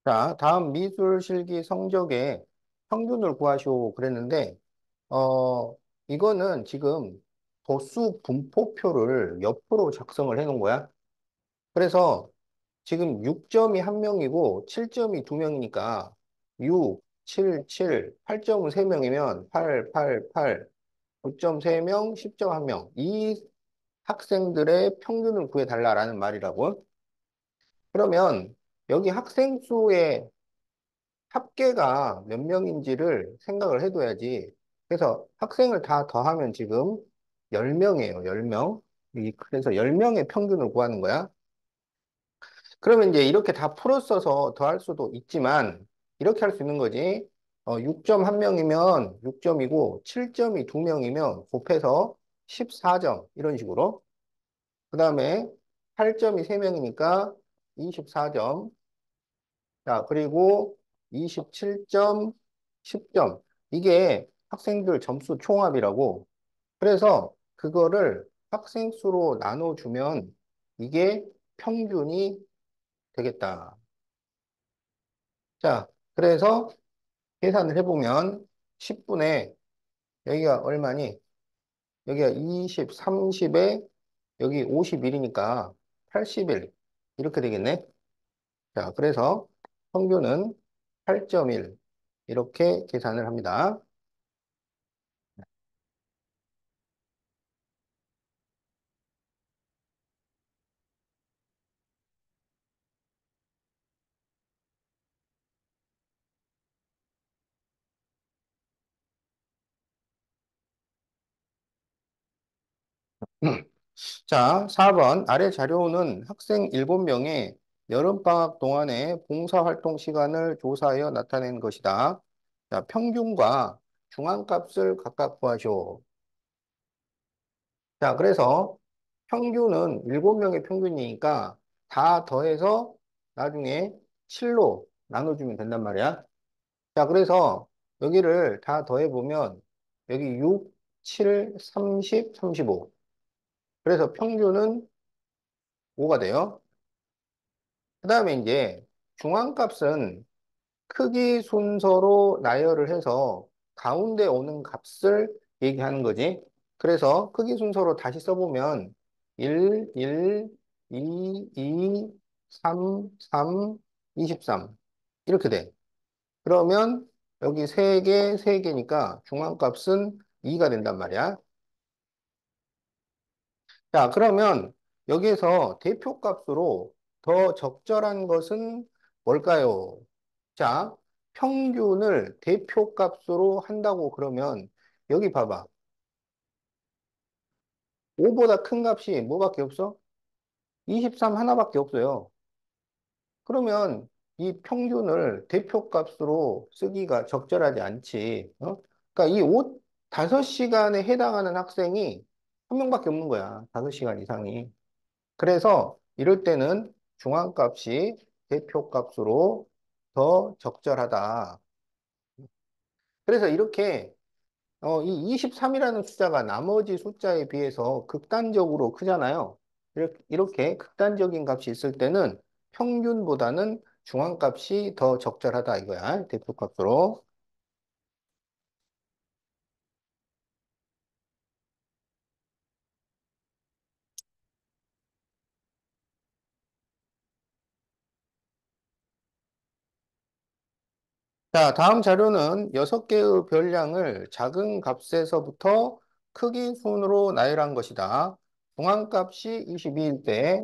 자, 다음 미술 실기 성적의 평균을 구하시오 그랬는데, 어, 이거는 지금 도수 분포표를 옆으로 작성을 해 놓은 거야. 그래서 지금 6점이 한명이고 7점이 두명이니까 6, 7, 7, 8점은 세명이면 8, 8, 8, 9점 세명 10점 한명 이 학생들의 평균을 구해달라라는 말이라고. 그러면 여기 학생 수의 합계가 몇 명인지를 생각을 해둬야지. 그래서 학생을 다 더하면 지금 10명이에요, 10명. 그래서 10명의 평균을 구하는 거야. 그러면 이제 이렇게 다 풀었어서 더할 수도 있지만, 이렇게 할 수 있는 거지. 6점 한명이면 6점이고, 7점이 두명이면 곱해서 14점. 이런 식으로. 그 다음에 8점이 세명이니까 24점. 자, 그리고 27점, 10점. 이게 학생들 점수 총합이라고. 그래서 그거를 학생 수로 나눠주면 이게 평균이 되겠다. 자, 그래서 계산을 해보면 10분에 여기가 얼마니? 여기가 20, 30에 여기 51이니까 81. 이렇게 되겠네. 자, 그래서 평균은 8.1. 이렇게 계산을 합니다. 자, 4번. 아래 자료는 학생 7명의 여름방학 동안의 봉사활동 시간을 조사하여 나타낸 것이다. 자, 평균과 중앙값을 각각 구하시오. 자, 그래서 평균은 7명의 평균이니까 다 더해서 나중에 7로 나눠주면 된단 말이야. 자, 그래서 여기를 다 더해보면 여기 6, 7, 30, 35. 그래서 평균은 5가 돼요. 그 다음에 이제 중앙값은 크기 순서로 나열을 해서 가운데 오는 값을 얘기하는 거지. 그래서 크기 순서로 다시 써보면 1, 1, 2, 2, 3, 3, 23 이렇게 돼. 그러면 여기 3개, 3개니까 중앙값은 2가 된단 말이야. 자, 그러면 여기에서 대표값으로 더 적절한 것은 뭘까요? 자, 평균을 대표값으로 한다고 그러면 여기 봐봐. 5보다 큰 값이 뭐밖에 없어? 23 하나밖에 없어요. 그러면 이 평균을 대표값으로 쓰기가 적절하지 않지. 그러니까 이 5시간에 해당하는 학생이 한 명밖에 없는 거야. 5시간 이상이. 그래서 이럴 때는 중앙값이 대표값으로 더 적절하다. 그래서 이렇게 이 23이라는 숫자가 나머지 숫자에 비해서 극단적으로 크잖아요. 이렇게 극단적인 값이 있을 때는 평균보다는 중앙값이 더 적절하다 이거야. 대표값으로. 자, 다음 자료는 6개의 별량을 작은 값에서부터 크기 순으로 나열한 것이다. 중앙값이 22일 때,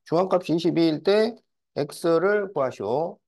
중앙값이 22일 때 x를 구하시오.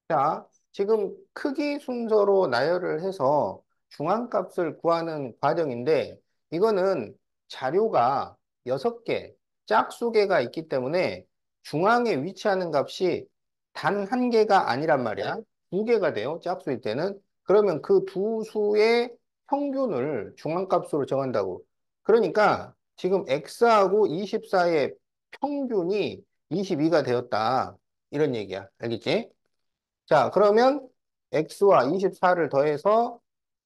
자, 지금 크기 순서로 나열을 해서 중앙값을 구하는 과정인데, 이거는 자료가 6개, 짝수개가 있기 때문에 중앙에 위치하는 값이 단 한 개가 아니란 말이야. 두 개가 돼요, 짝수일 때는. 그러면 그 두 수의 평균을 중앙값으로 정한다고. 그러니까 지금 x하고 24의 평균이 22가 되었다. 이런 얘기야. 알겠지? 자, 그러면 x와 24를 더해서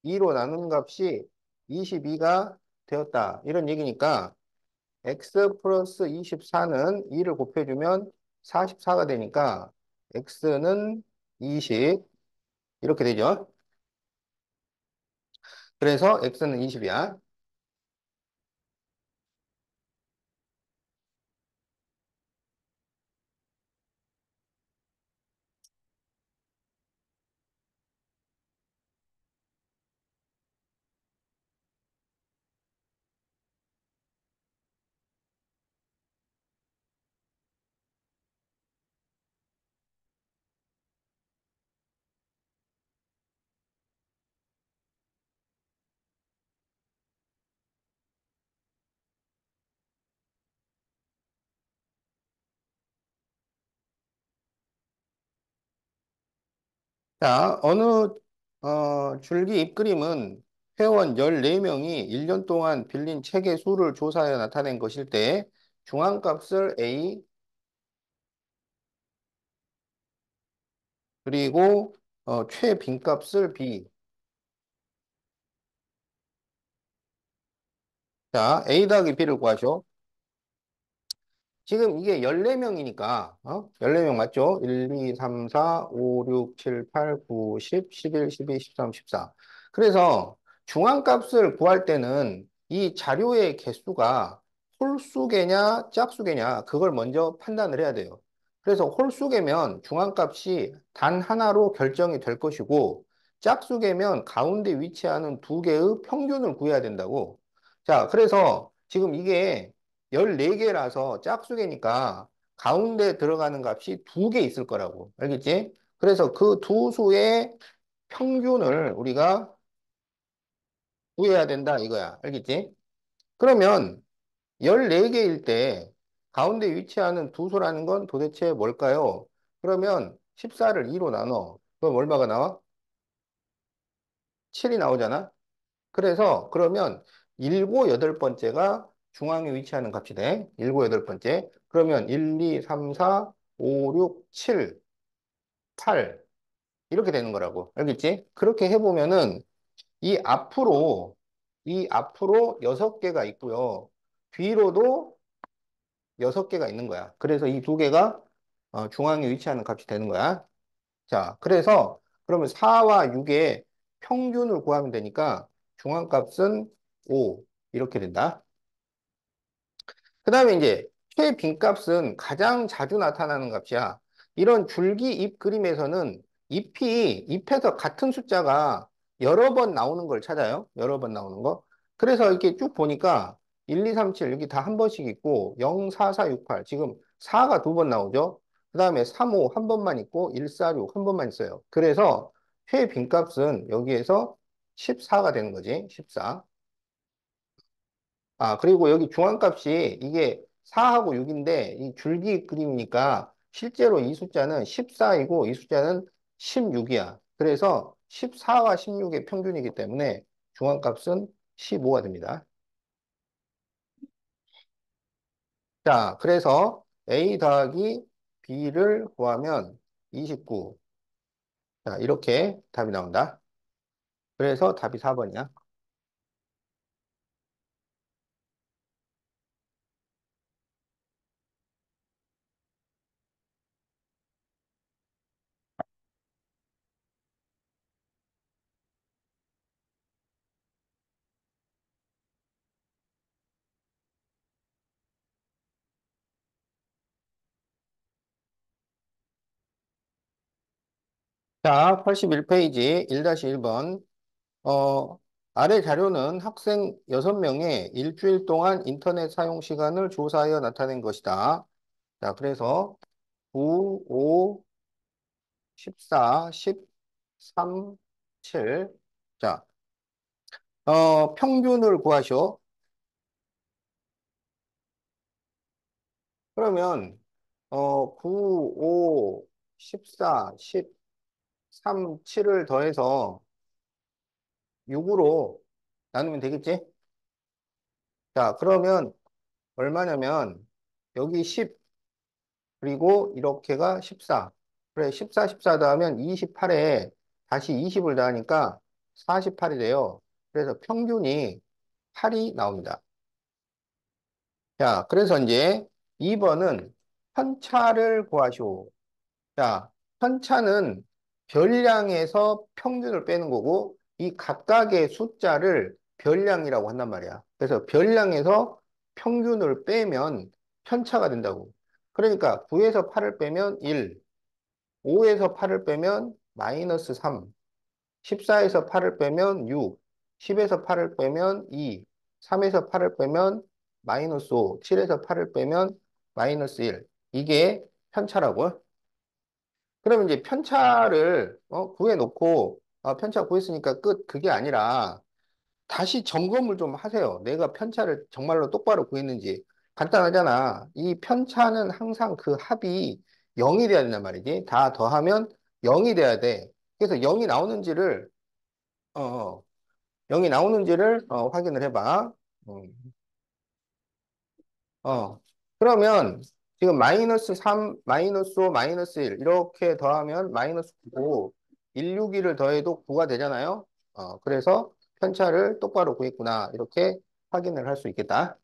2로 나누는 값이 22가 되었다. 이런 얘기니까 x 플러스 24는 2를 곱해주면 44가 되니까 x는 20 이렇게 되죠. 그래서 x는 20이야. 자, 줄기 입그림은 회원 14명이 1년 동안 빌린 책의 수를 조사하여 나타낸 것일 때 중앙값을 A 그리고 최빈값을 B. 자, A 더하기 B를 구하죠. 지금 이게 14명이니까, 14명 맞죠? 1, 2, 3, 4, 5, 6, 7, 8, 9, 10, 11, 12, 13, 14. 그래서 중앙값을 구할 때는 이 자료의 개수가 홀수개냐, 짝수개냐, 그걸 먼저 판단을 해야 돼요. 그래서 홀수개면 중앙값이 단 하나로 결정이 될 것이고, 짝수개면 가운데 위치하는 두 개의 평균을 구해야 된다고. 자, 그래서 지금 이게 14개라서 짝수개니까 가운데 들어가는 값이 두 개 있을 거라고. 알겠지? 그래서 그 두 수의 평균을 우리가 구해야 된다 이거야. 알겠지? 그러면 14개일 때 가운데 위치하는 두 수라는 건 도대체 뭘까요? 그러면 14를 2로 나눠. 그럼 얼마가 나와? 7이 나오잖아? 그래서 그러면 일곱 여덟 번째가 중앙에 위치하는 값이 돼. 일곱 여덟 번째. 그러면 1, 2, 3, 4, 5, 6, 7, 8 이렇게 되는 거라고. 알겠지? 그렇게 해보면은 이 앞으로 여섯 개가 있고요. 뒤로도 여섯 개가 있는 거야. 그래서 이 두 개가 중앙에 위치하는 값이 되는 거야. 자, 그래서 그러면 4와 6의 평균을 구하면 되니까 중앙값은 5 이렇게 된다. 그 다음에 이제 최빈값은 가장 자주 나타나는 값이야. 이런 줄기 잎 그림에서는 잎에서 같은 숫자가 여러 번 나오는 걸 찾아요. 여러 번 나오는 거. 그래서 이렇게 쭉 보니까 1, 2, 3, 7 여기 다 한 번씩 있고 0, 4, 4, 6, 8 지금 4가 두 번 나오죠. 그 다음에 3, 5 한 번만 있고 1, 4, 6 한 번만 있어요. 그래서 최빈값은 여기에서 14가 되는 거지. 14. 아, 그리고 여기 중앙값이 이게 4하고 6인데 이 줄기 그림이니까 실제로 이 숫자는 14이고 이 숫자는 16이야. 그래서 14와 16의 평균이기 때문에 중앙값은 15가 됩니다. 자, 그래서 A 더하기 B를 구하면 29. 자, 이렇게 답이 나온다. 그래서 답이 4번이야. 자, 81페이지 1-1번. 아래 자료는 학생 6명의 일주일 동안 인터넷 사용 시간을 조사하여 나타낸 것이다. 자, 그래서 9, 5, 14, 13, 7. 자, 평균을 구하시오. 그러면, 9, 5, 14, 13, 7을 더해서 6으로 나누면 되겠지? 자, 그러면 얼마냐면, 여기 10, 그리고 이렇게가 14. 그래, 14, 14 더하면 28에 다시 20을 더하니까 48이 돼요. 그래서 평균이 8이 나옵니다. 자, 그래서 이제 2번은 편차를 구하시오. 자, 편차는 별량에서 평균을 빼는 거고, 이 각각의 숫자를 별량이라고 한단 말이야. 그래서 별량에서 평균을 빼면 편차가 된다고. 그러니까 9에서 8을 빼면 1, 5에서 8을 빼면 마이너스 3, 14에서 8을 빼면 6, 10에서 8을 빼면 2, 3에서 8을 빼면 마이너스 5, 7에서 8을 빼면 마이너스 1. 이게 편차라고요. 그러면 이제 편차를 구해놓고 편차 구했으니까 끝 그게 아니라 다시 점검을 좀 하세요. 내가 편차를 정말로 똑바로 구했는지. 간단하잖아. 이 편차는 항상 그 합이 0이 돼야 된단 말이지. 다 더하면 0이 돼야 돼. 그래서 0이 나오는지를 어, 어, 0이 나오는지를 확인을 해봐. 음. 어. 그러면 지금 마이너스 3, 마이너스 5, 마이너스 1 이렇게 더하면 마이너스 9고 161을 더해도 9가 되잖아요. 그래서 편차를 똑바로 구했구나. 이렇게 확인을 할 수 있겠다.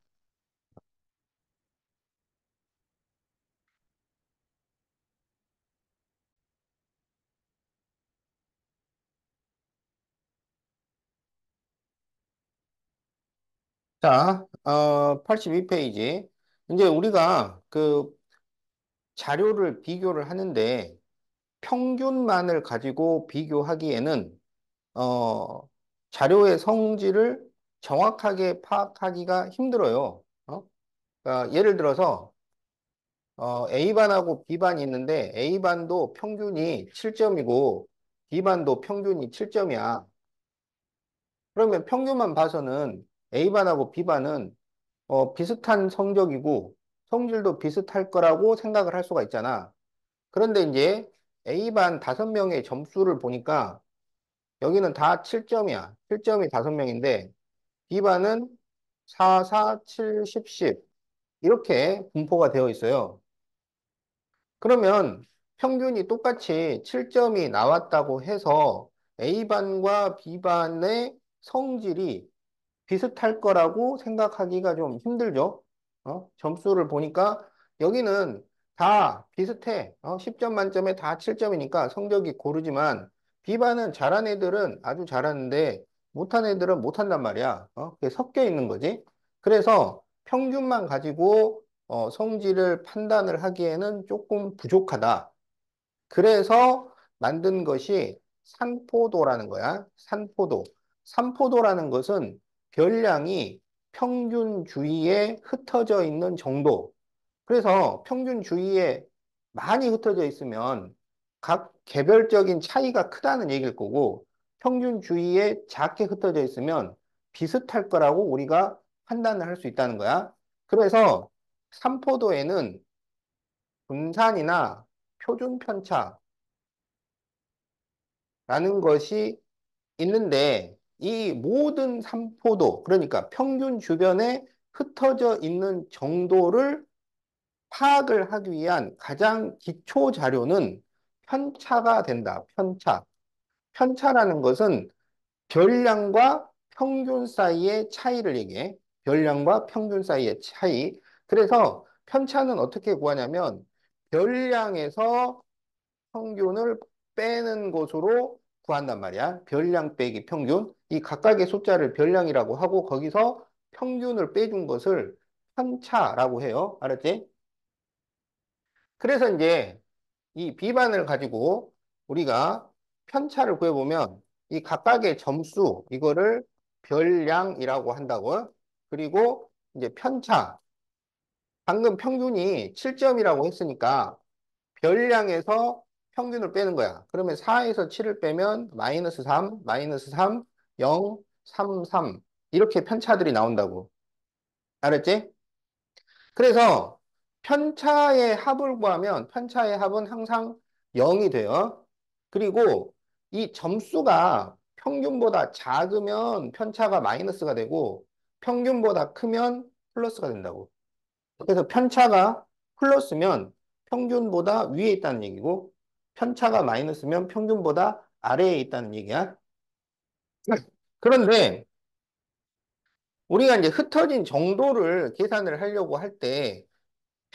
자, 82페이지. 이제 우리가 그 자료를 비교를 하는데 평균만을 가지고 비교하기에는 어, 자료의 성질을 정확하게 파악하기가 힘들어요. 그러니까 예를 들어서 A반하고 B반이 있는데 A반도 평균이 7점이고 B반도 평균이 7점이야. 그러면 평균만 봐서는 A반하고 B반은 비슷한 성적이고 성질도 비슷할 거라고 생각을 할 수가 있잖아. 그런데 이제 A반 5명의 점수를 보니까 여기는 다 7점이야. 7점이 5명인데 B반은 4, 4, 7, 10, 10 이렇게 분포가 되어 있어요. 그러면 평균이 똑같이 7점이 나왔다고 해서 A반과 B반의 성질이 비슷할 거라고 생각하기가 좀 힘들죠. 점수를 보니까 여기는 다 비슷해. 10점 만점에 다 7점이니까 성적이 고르지만 B반은 잘한 애들은 아주 잘하는데 못한 애들은 못한단 말이야. 그게 섞여 있는 거지. 그래서 평균만 가지고 성질을 판단을 하기에는 조금 부족하다. 그래서 만든 것이 산포도라는 거야. 산포도. 산포도라는 것은 별량이 평균 주위에 흩어져 있는 정도. 그래서 평균 주위에 많이 흩어져 있으면 각 개별적인 차이가 크다는 얘기일 거고 평균 주위에 작게 흩어져 있으면 비슷할 거라고 우리가 판단을 할 수 있다는 거야. 그래서 산포도에는 분산이나 표준 편차라는 것이 있는데 이 모든 산포도 그러니까 평균 주변에 흩어져 있는 정도를 파악을 하기 위한 가장 기초 자료는 편차가 된다. 편차. 편차라는 것은 별량과 평균 사이의 차이를 얘기해. 별량과 평균 사이의 차이. 그래서 편차는 어떻게 구하냐면 별량에서 평균을 빼는 것으로 구한단 말이야. 별량 빼기 평균. 이 각각의 숫자를 별량이라고 하고 거기서 평균을 빼준 것을 편차라고 해요. 알았지? 그래서 이제 이 비반을 가지고 우리가 편차를 구해보면 이 각각의 점수, 이거를 별량이라고 한다고요. 그리고 이제 편차, 방금 평균이 7점이라고 했으니까 별량에서 평균을 빼는 거야. 그러면 4에서 7을 빼면 마이너스 3, 마이너스 3, 0, 3, 3 이렇게 편차들이 나온다고. 알았지? 그래서 편차의 합을 구하면 편차의 합은 항상 0이 돼요. 그리고 이 점수가 평균보다 작으면 편차가 마이너스가 되고 평균보다 크면 플러스가 된다고. 그래서 편차가 플러스면 평균보다 위에 있다는 얘기고 편차가 마이너스면 평균보다 아래에 있다는 얘기야. 그런데 우리가 이제 흩어진 정도를 계산을 하려고 할 때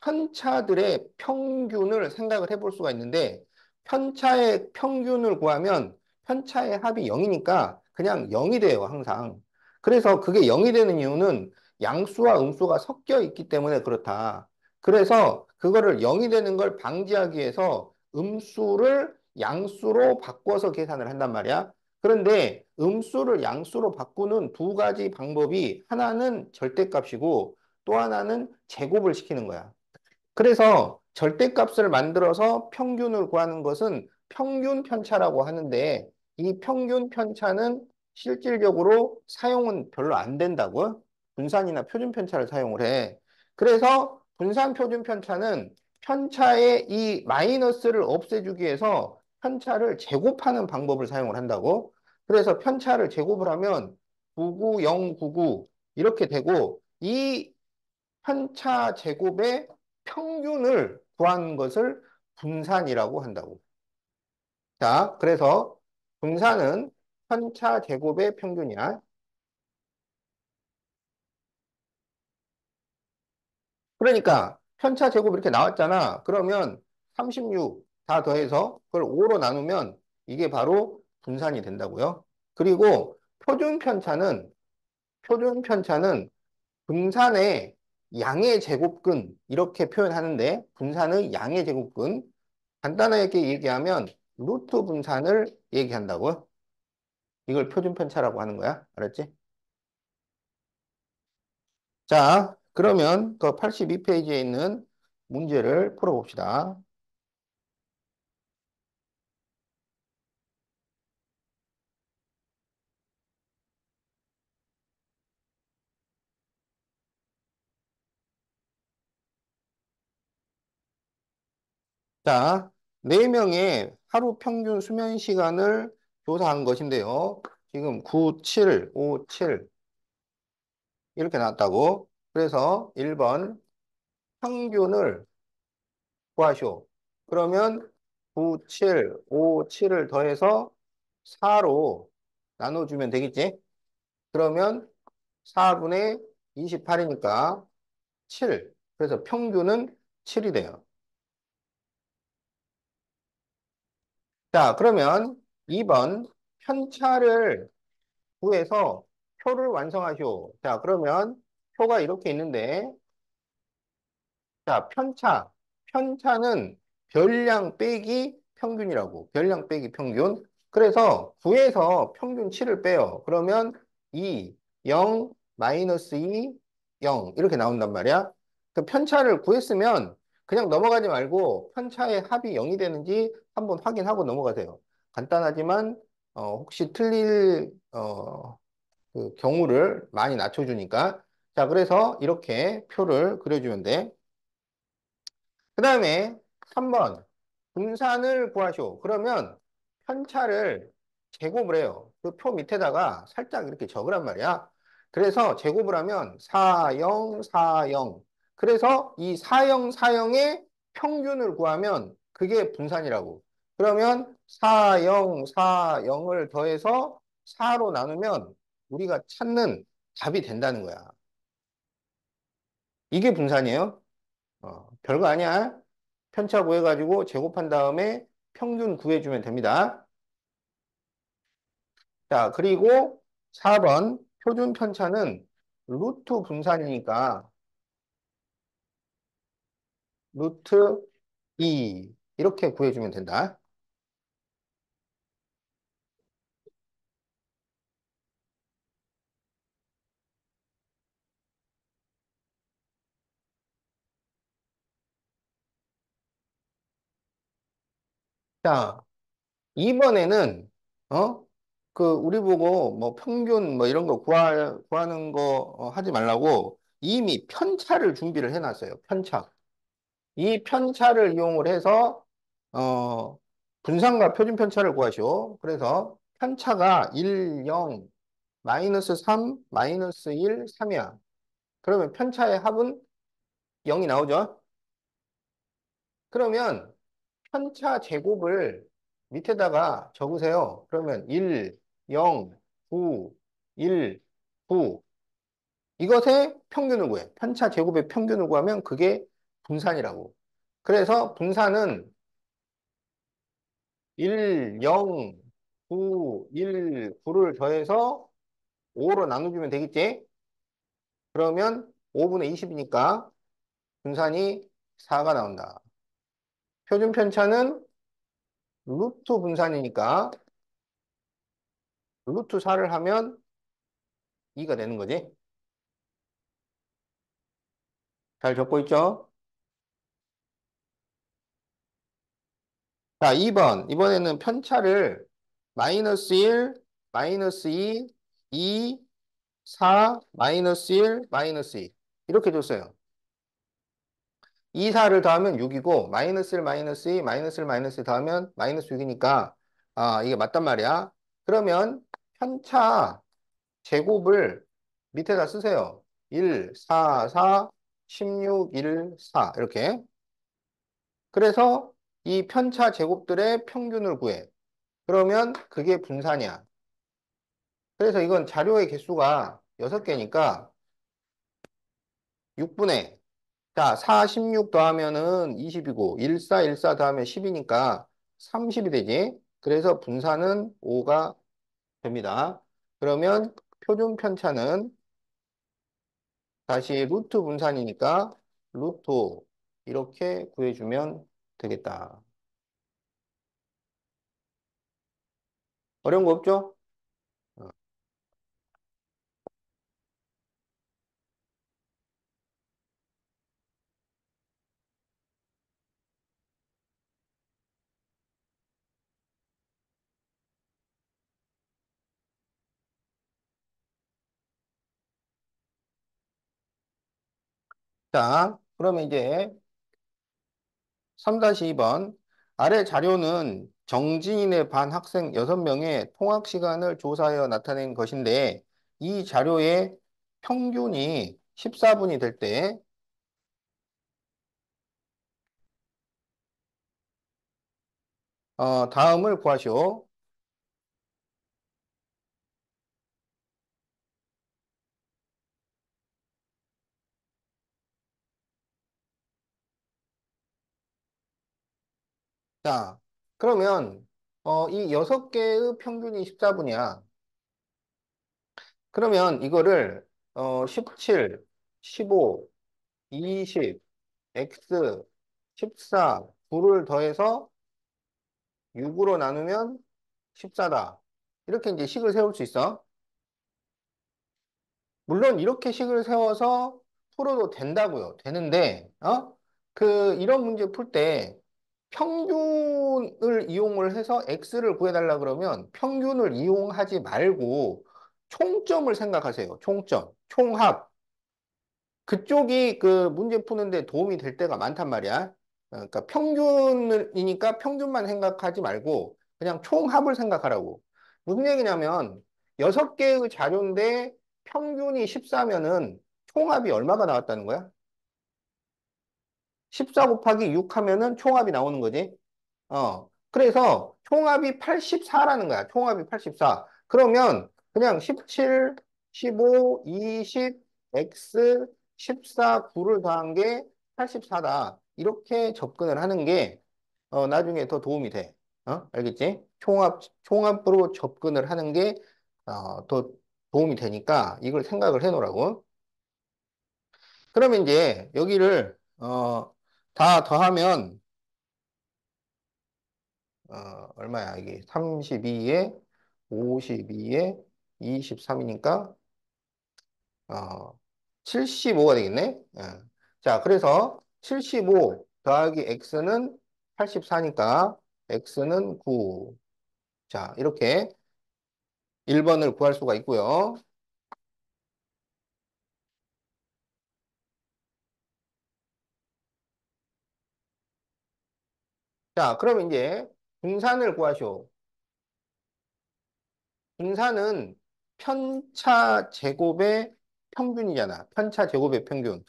편차들의 평균을 생각을 해볼 수가 있는데 편차의 평균을 구하면 편차의 합이 0이니까 그냥 0이 돼요, 항상. 그래서 그게 0이 되는 이유는 양수와 음수가 섞여 있기 때문에 그렇다. 그래서 그거를 0이 되는 걸 방지하기 위해서 음수를 양수로 바꿔서 계산을 한단 말이야. 그런데 음수를 양수로 바꾸는 두 가지 방법이 하나는 절대값이고 또 하나는 제곱을 시키는 거야. 그래서 절대값을 만들어서 평균을 구하는 것은 평균 편차라고 하는데 이 평균 편차는 실질적으로 사용은 별로 안 된다고 분산이나 표준 편차를 사용을 해. 그래서 분산 표준 편차는 편차의 이 마이너스를 없애주기 위해서 편차를 제곱하는 방법을 사용을 한다고. 그래서 편차를 제곱을 하면 99099 이렇게 되고 이 편차 제곱의 평균을 구한 것을 분산이라고 한다고. 자, 그래서 분산은 편차 제곱의 평균이야. 그러니까 편차 제곱 이렇게 나왔잖아. 그러면 36 다 더해서 그걸 5로 나누면 이게 바로 분산이 된다고요. 그리고 표준 편차는 분산의 양의 제곱근 이렇게 표현하는데 분산의 양의 제곱근 간단하게 얘기하면 루트 분산을 얘기한다고. 이걸 표준 편차라고 하는 거야. 알았지? 자, 그러면 그 82페이지에 있는 문제를 풀어봅시다. 자, 4명의 하루 평균 수면 시간을 조사한 것인데요. 지금 9, 7, 5, 7 이렇게 나왔다고. 그래서 1번 평균을 구하시오. 그러면 9, 7, 5, 7을 더해서 4로 나눠주면 되겠지? 그러면 4분의 28이니까 7. 그래서 평균은 7이 돼요. 자, 그러면 2번 편차를 구해서 표를 완성하시오. 자, 그러면 표가 이렇게 있는데 자, 편차는 별량 빼기 평균이라고. 별량 빼기 평균. 그래서 9에서 평균 7을 빼요. 그러면 2, 0, 마이너스 2, 0 이렇게 나온단 말이야. 그 편차를 구했으면 그냥 넘어가지 말고 편차의 합이 0이 되는지 한번 확인하고 넘어가세요. 간단하지만 혹시 틀릴 그 경우를 많이 낮춰주니까. 자, 그래서 이렇게 표를 그려주면 돼. 그 다음에 3번 분산을 구하시오. 그러면 편차를 제곱을 해요. 그 표 밑에다가 살짝 이렇게 적으란 말이야. 그래서 제곱을 하면 4, 0, 4, 0. 그래서 이 4, 0, 4, 0의 평균을 구하면 그게 분산이라고. 그러면 4, 0, 4, 0을 더해서 4로 나누면 우리가 찾는 답이 된다는 거야. 이게 분산이에요. 별거 아니야. 편차 구해가지고 제곱한 다음에 평균 구해주면 됩니다. 자, 그리고 4번 표준 편차는 루트 분산이니까 루트 2 이렇게 구해주면 된다. 자, 이번에는 우리 보고 뭐 평균 뭐 이런 거 구하는 거 하지 말라고 이미 편차를 준비를 해놨어요. 편차. 이 편차를 이용을 해서 어, 분산과 표준 편차를 구하시오. 그래서 편차가 1, 0, 마이너스 3, 마이너스 1, 3이야. 그러면 편차의 합은 0이 나오죠? 그러면 편차 제곱을 밑에다가 적으세요. 그러면 1, 0, 9, 1, 9. 이것의 평균을 구해. 편차 제곱의 평균을 구하면 그게 분산이라고. 그래서 분산은 1, 0, 9, 1, 9를 더해서 5로 나눠주면 되겠지? 그러면 5분의 20이니까 분산이 4가 나온다. 표준 편차는 루트 분산이니까 루트 4를 하면 2가 되는 거지. 잘 적고 있죠? 자, 2번. 이번에는 편차를 마이너스 1, 마이너스 2, 2, 4, 마이너스 1, 마이너스 2. 이렇게 줬어요. 2, 4를 더하면 6이고, 마이너스 1, 마이너스 2, 마이너스 1, 마이너스 2 더하면 마이너스 6이니까, 아, 이게 맞단 말이야. 그러면 편차 제곱을 밑에다 쓰세요. 1, 4, 4, 16, 1, 4. 이렇게. 그래서 이 편차 제곱들의 평균을 구해. 그러면 그게 분산이야. 그래서 이건 자료의 개수가 6개니까 6분의, 자, 4, 16 더하면은 20이고, 1, 4, 1, 4 더하면 10이니까 30이 되지. 그래서 분산은 5가 됩니다. 그러면 표준 편차는 다시 루트 분산이니까 루트 5 이렇게 구해주면 되겠다. 어려운 거 없죠? 어. 자, 그러면 이제 3-2번. 아래 자료는 정지인의 반 학생 6명의 통학 시간을 조사하여 나타낸 것인데, 이 자료의 평균이 14분이 될 때, 다음을 구하시오. 자, 그러면, 이 6개의 평균이 14분이야. 그러면 이거를, 17, 15, 20, x, 14, 9를 더해서 6으로 나누면 14다. 이렇게 이제 식을 세울 수 있어. 물론 이렇게 식을 세워서 풀어도 된다고요. 되는데, 이런 문제 풀 때 평균을 이용을 해서 x를 구해달라 그러면 평균을 이용하지 말고 총점을 생각하세요. 총점, 총합. 그쪽이 그 문제 푸는데 도움이 될 때가 많단 말이야. 그러니까 평균이니까 평균만 생각하지 말고 그냥 총합을 생각하라고. 무슨 얘기냐면 6개의 자료인데 평균이 14면은 총합이 얼마가 나왔다는 거야? 14 곱하기 6 하면은 총합이 나오는 거지. 그래서 총합이 84라는 거야. 총합이 84. 그러면 그냥 17, 15, 20, x, 14, 9를 더한 게 84다. 이렇게 접근을 하는 게 나중에 더 도움이 돼. 알겠지? 총합으로 접근을 하는 게 더 도움이 되니까 이걸 생각을 해 놓으라고. 그러면 이제 여기를 다 더하면 얼마야? 이게 32에 52에 23이니까 75가 되겠네. 자, 그래서 75 더하기 x는 84니까 x는 9. 자, 이렇게 1번을 구할 수가 있고요. 자, 그럼 이제 분산을 구하시오. 분산은 편차 제곱의 평균이잖아. 편차 제곱의 평균.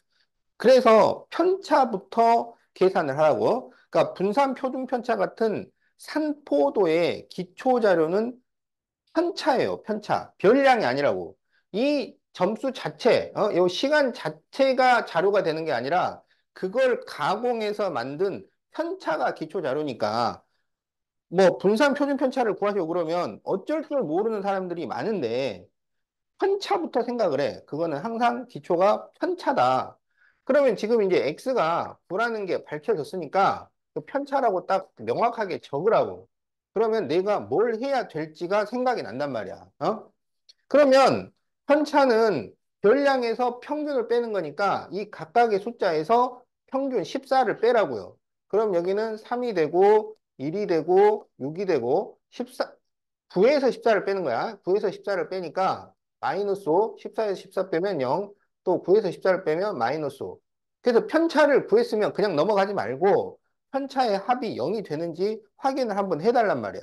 그래서 편차부터 계산을 하라고. 그러니까 분산 표준 편차 같은 산포도의 기초 자료는 편차예요, 편차. 별량이 아니라고. 이 점수 자체, 요 시간 자체가 자료가 되는 게 아니라 그걸 가공해서 만든 편차가 기초 자료니까 뭐 분산 표준 편차를 구하시고 그러면 어쩔 줄 모르는 사람들이 많은데 편차부터 생각을 해. 그거는 항상 기초가 편차다. 그러면 지금 이제 x가 9라는 게 밝혀졌으니까 그 편차라고 딱 명확하게 적으라고. 그러면 내가 뭘 해야 될지가 생각이 난단 말이야. 그러면 편차는 별량에서 평균을 빼는 거니까 이 각각의 숫자에서 평균 14를 빼라고요. 그럼 여기는 3이 되고 1이 되고 6이 되고 14, 9에서 14를 빼는 거야. 9에서 14를 빼니까 마이너스 5, 14에서 14 빼면 0, 또 9에서 14를 빼면 마이너스 5. 그래서 편차를 구했으면 그냥 넘어가지 말고 편차의 합이 0이 되는지 확인을 한번 해달란 말이야.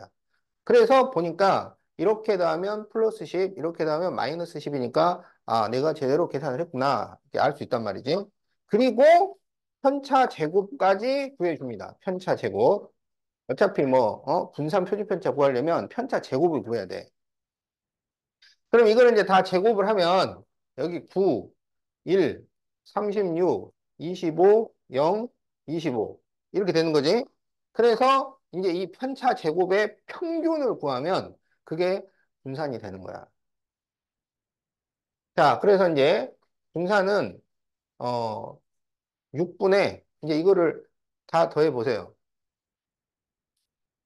그래서 보니까 이렇게 더하면 플러스 10, 이렇게 더하면 마이너스 10이니까 아, 내가 제대로 계산을 했구나. 이렇게 알 수 있단 말이지. 그리고 편차 제곱까지 구해줍니다. 편차 제곱. 어차피 뭐 분산 표준편차 구하려면 편차 제곱을 구해야 돼. 그럼 이거를 이제 다 제곱을 하면 여기 9, 1, 36, 25, 0, 25 이렇게 되는 거지. 그래서 이제 이 편차 제곱의 평균을 구하면 그게 분산이 되는 거야. 자, 그래서 이제 분산은 6분의 이제 이거를 다 더해 보세요.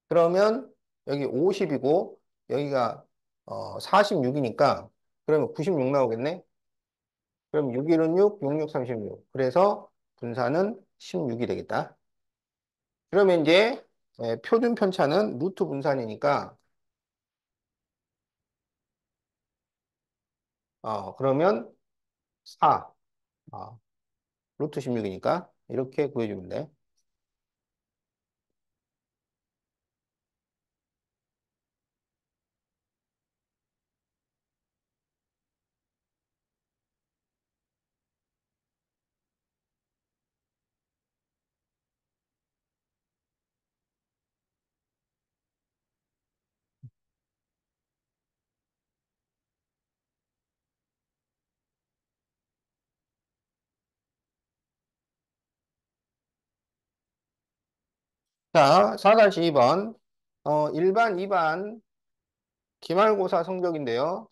그러면 여기 50이고 여기가 46이니까 그러면 96 나오겠네. 그럼 6, 1은 6, 6, 6, 36. 그래서 분산은 16이 되겠다. 그러면 이제 표준 편차는 루트 분산이니까 그러면 4 루트 16이니까 이렇게 구해주면 돼. 자, 4-2번 일반, 2반 기말고사 성적인데요.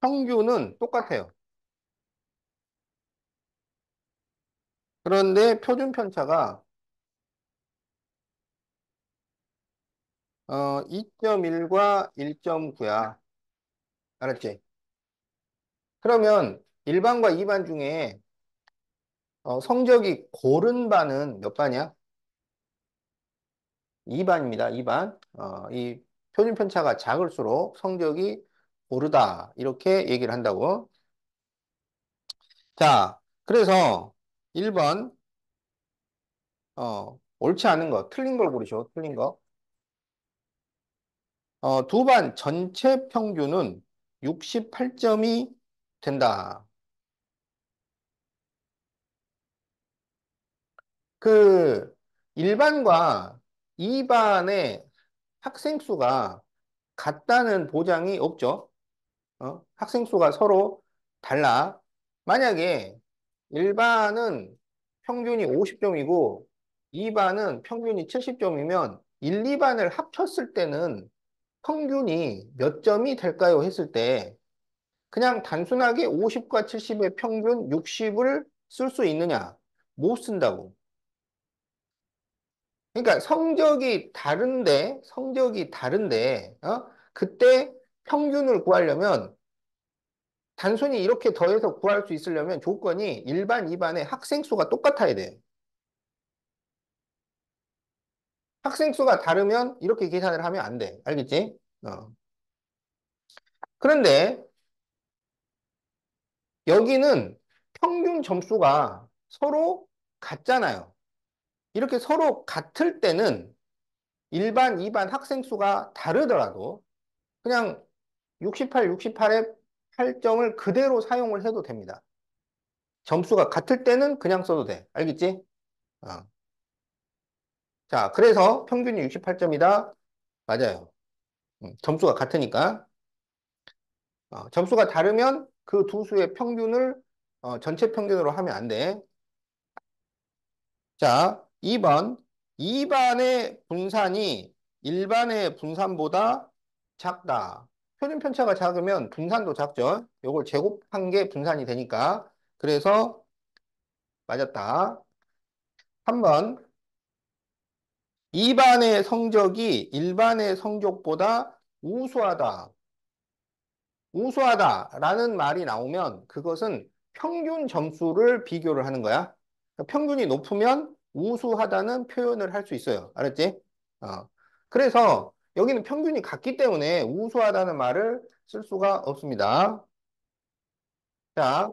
평균은 똑같아요. 그런데 표준 편차가 2.1과 1.9야. 알았지? 그러면 1반과 2반 중에 성적이 고른 반은 몇 반이야? 2반입니다. 2반. 이 표준 편차가 작을수록 성적이 고르다. 이렇게 얘기를 한다고. 자, 그래서 1번 옳지 않은 거, 틀린 걸 고르셔. 틀린 거. 두 반 전체 평균은 68점이 된다. 그 1반과 2반의 학생 수가 같다는 보장이 없죠. 학생 수가 서로 달라. 만약에 1반은 평균이 50점이고 2반은 평균이 70점이면 1, 2반을 합쳤을 때는 평균이 몇 점이 될까요? 했을 때 그냥 단순하게 50과 70의 평균 60을 쓸 수 있느냐? 못 쓴다고. 그러니까 성적이 다른데, 그때 평균을 구하려면 단순히 이렇게 더해서 구할 수 있으려면 조건이 일반, 2반의 학생 수가 똑같아야 돼. 학생 수가 다르면 이렇게 계산을 하면 안 돼. 알겠지? 그런데 여기는 평균 점수가 서로 같잖아요. 이렇게 서로 같을 때는 일반, 2반 학생 수가 다르더라도 그냥 68, 68에 68점을 그대로 사용을 해도 됩니다. 점수가 같을 때는 그냥 써도 돼. 알겠지? 어. 자, 그래서 평균이 68점이다. 맞아요. 점수가 같으니까. 점수가 다르면 그 두 수의 평균을 전체 평균으로 하면 안 돼. 자, 2번. 2반의 분산이 1반의 분산보다 작다. 표준 편차가 작으면 분산도 작죠. 요걸 제곱한 게 분산이 되니까. 그래서 맞았다. 3번. 2반의 성적이 1반의 성적보다 우수하다. 우수하다라는 말이 나오면 그것은 평균 점수를 비교를 하는 거야. 그러니까 평균이 높으면 우수하다는 표현을 할 수 있어요. 알았지? 어. 그래서 여기는 평균이 같기 때문에 우수하다는 말을 쓸 수가 없습니다. 자,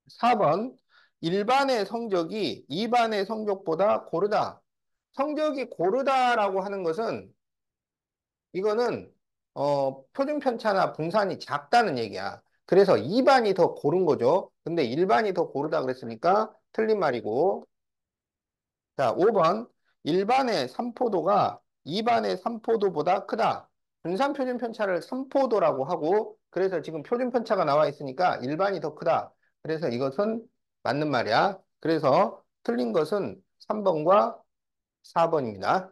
4번. 1반의 성적이 2반의 성적보다 고르다. 성적이 고르다라고 하는 것은 이거는 표준 편차나 분산이 작다는 얘기야. 그래서 2반이 더 고른 거죠. 근데 1반이 더 고르다 그랬으니까 틀린 말이고. 자, 5번. 1반의 3포도가 2반의 3포도보다 크다. 분산 표준 편차를 3포도라고 하고 그래서 지금 표준 편차가 나와 있으니까 1반이 더 크다. 그래서 이것은 맞는 말이야. 그래서 틀린 것은 3번과 4번입니다.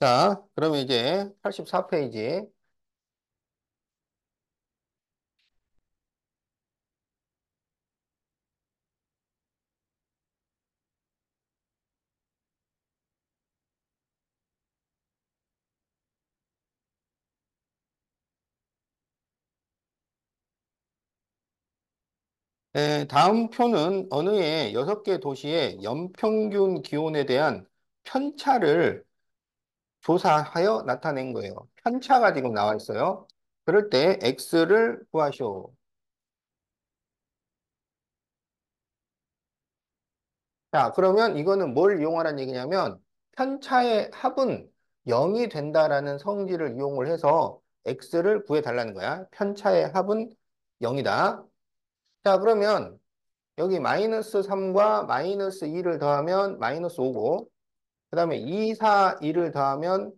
자, 그러면 이제 84페이지. 네, 다음 표는 어느의 6개 도시의 연평균 기온에 대한 편차를 조사하여 나타낸 거예요. 편차가 지금 나와 있어요. 그럴 때 x를 구하시오. 자, 그러면 이거는 뭘 이용하라는 얘기냐면 편차의 합은 0이 된다라는 성질을 이용을 해서 x를 구해달라는 거야. 편차의 합은 0이다. 자, 그러면 여기 마이너스 3과 마이너스 2를 더하면 마이너스 5고 그 다음에 2, 4, 2를 더하면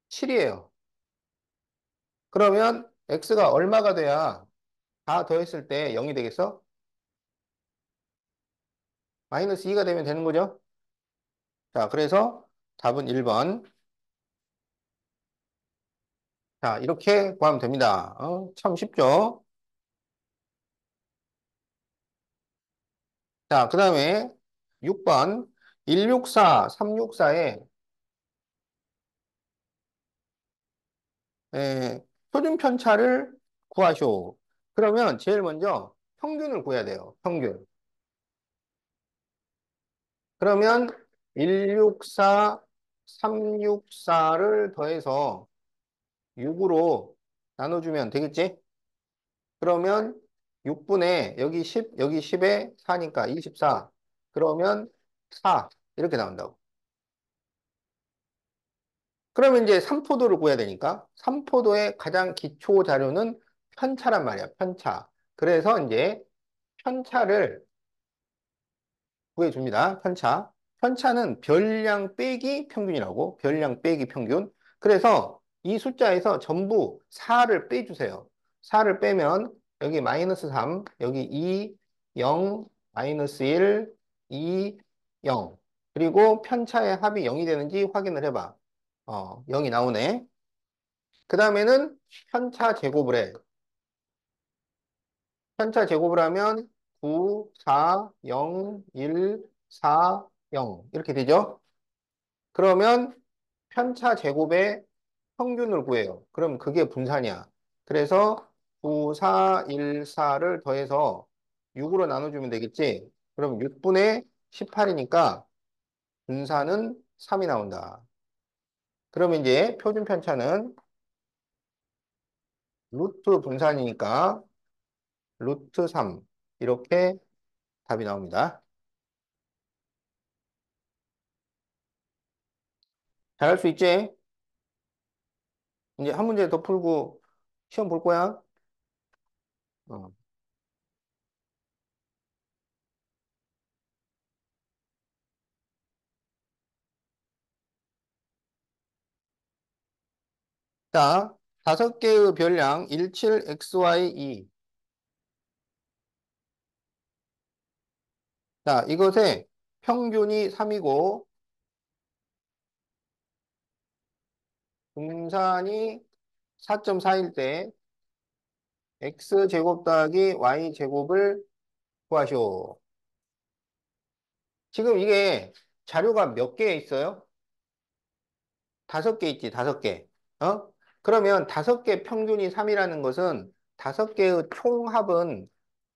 7이에요. 그러면 x가 얼마가 돼야 다 더했을 때 0이 되겠어? 마이너스 2가 되면 되는 거죠? 자, 그래서 답은 1번. 자, 이렇게 구하면 됩니다. 참 쉽죠? 자, 그 다음에 6번. 164, 364에 표준 편차를 구하시오. 그러면 제일 먼저 평균을 구해야 돼요. 평균. 그러면 164, 364를 더해서 6으로 나눠주면 되겠지? 그러면 6분의 여기 10, 여기 10에 4니까 24. 그러면 4. 이렇게 나온다고. 그러면 이제 3포도를 구해야 되니까 3포도의 가장 기초 자료는 편차란 말이야. 편차. 그래서 이제 편차를 구해줍니다. 편차. 편차는 별량 빼기 평균이라고. 별량 빼기 평균. 그래서 이 숫자에서 전부 4를 빼주세요. 4를 빼면 여기 마이너스 3, 여기 2, 0, 마이너스 1, 2, 0. 그리고 편차의 합이 0이 되는지 확인을 해봐. 0이 나오네. 그 다음에는 편차 제곱을 해. 편차 제곱을 하면 9, 4, 0, 1, 4, 0 이렇게 되죠. 그러면 편차 제곱의 평균을 구해요. 그럼 그게 분산이야. 그래서 9, 4, 1, 4를 더해서 6으로 나눠주면 되겠지. 그럼 6분의 18이니까 분산은 3이 나온다. 그러면 이제 표준 편차는 루트 분산이니까 루트 3 이렇게 답이 나옵니다. 잘할 수 있지? 이제 한 문제 더 풀고 시험 볼 거야. 어. 자, 다섯 개의 별량 17XY2. 자, 이것의 평균이 3이고 분산이 4.4일 때 X제곱 더하기 Y제곱을 구하시오. 지금 이게 자료가 몇 개 있어요? 다섯 개 있지, 다섯 개. 어? 그러면 다섯 개 평균이 3이라는 것은 다섯 개의 총합은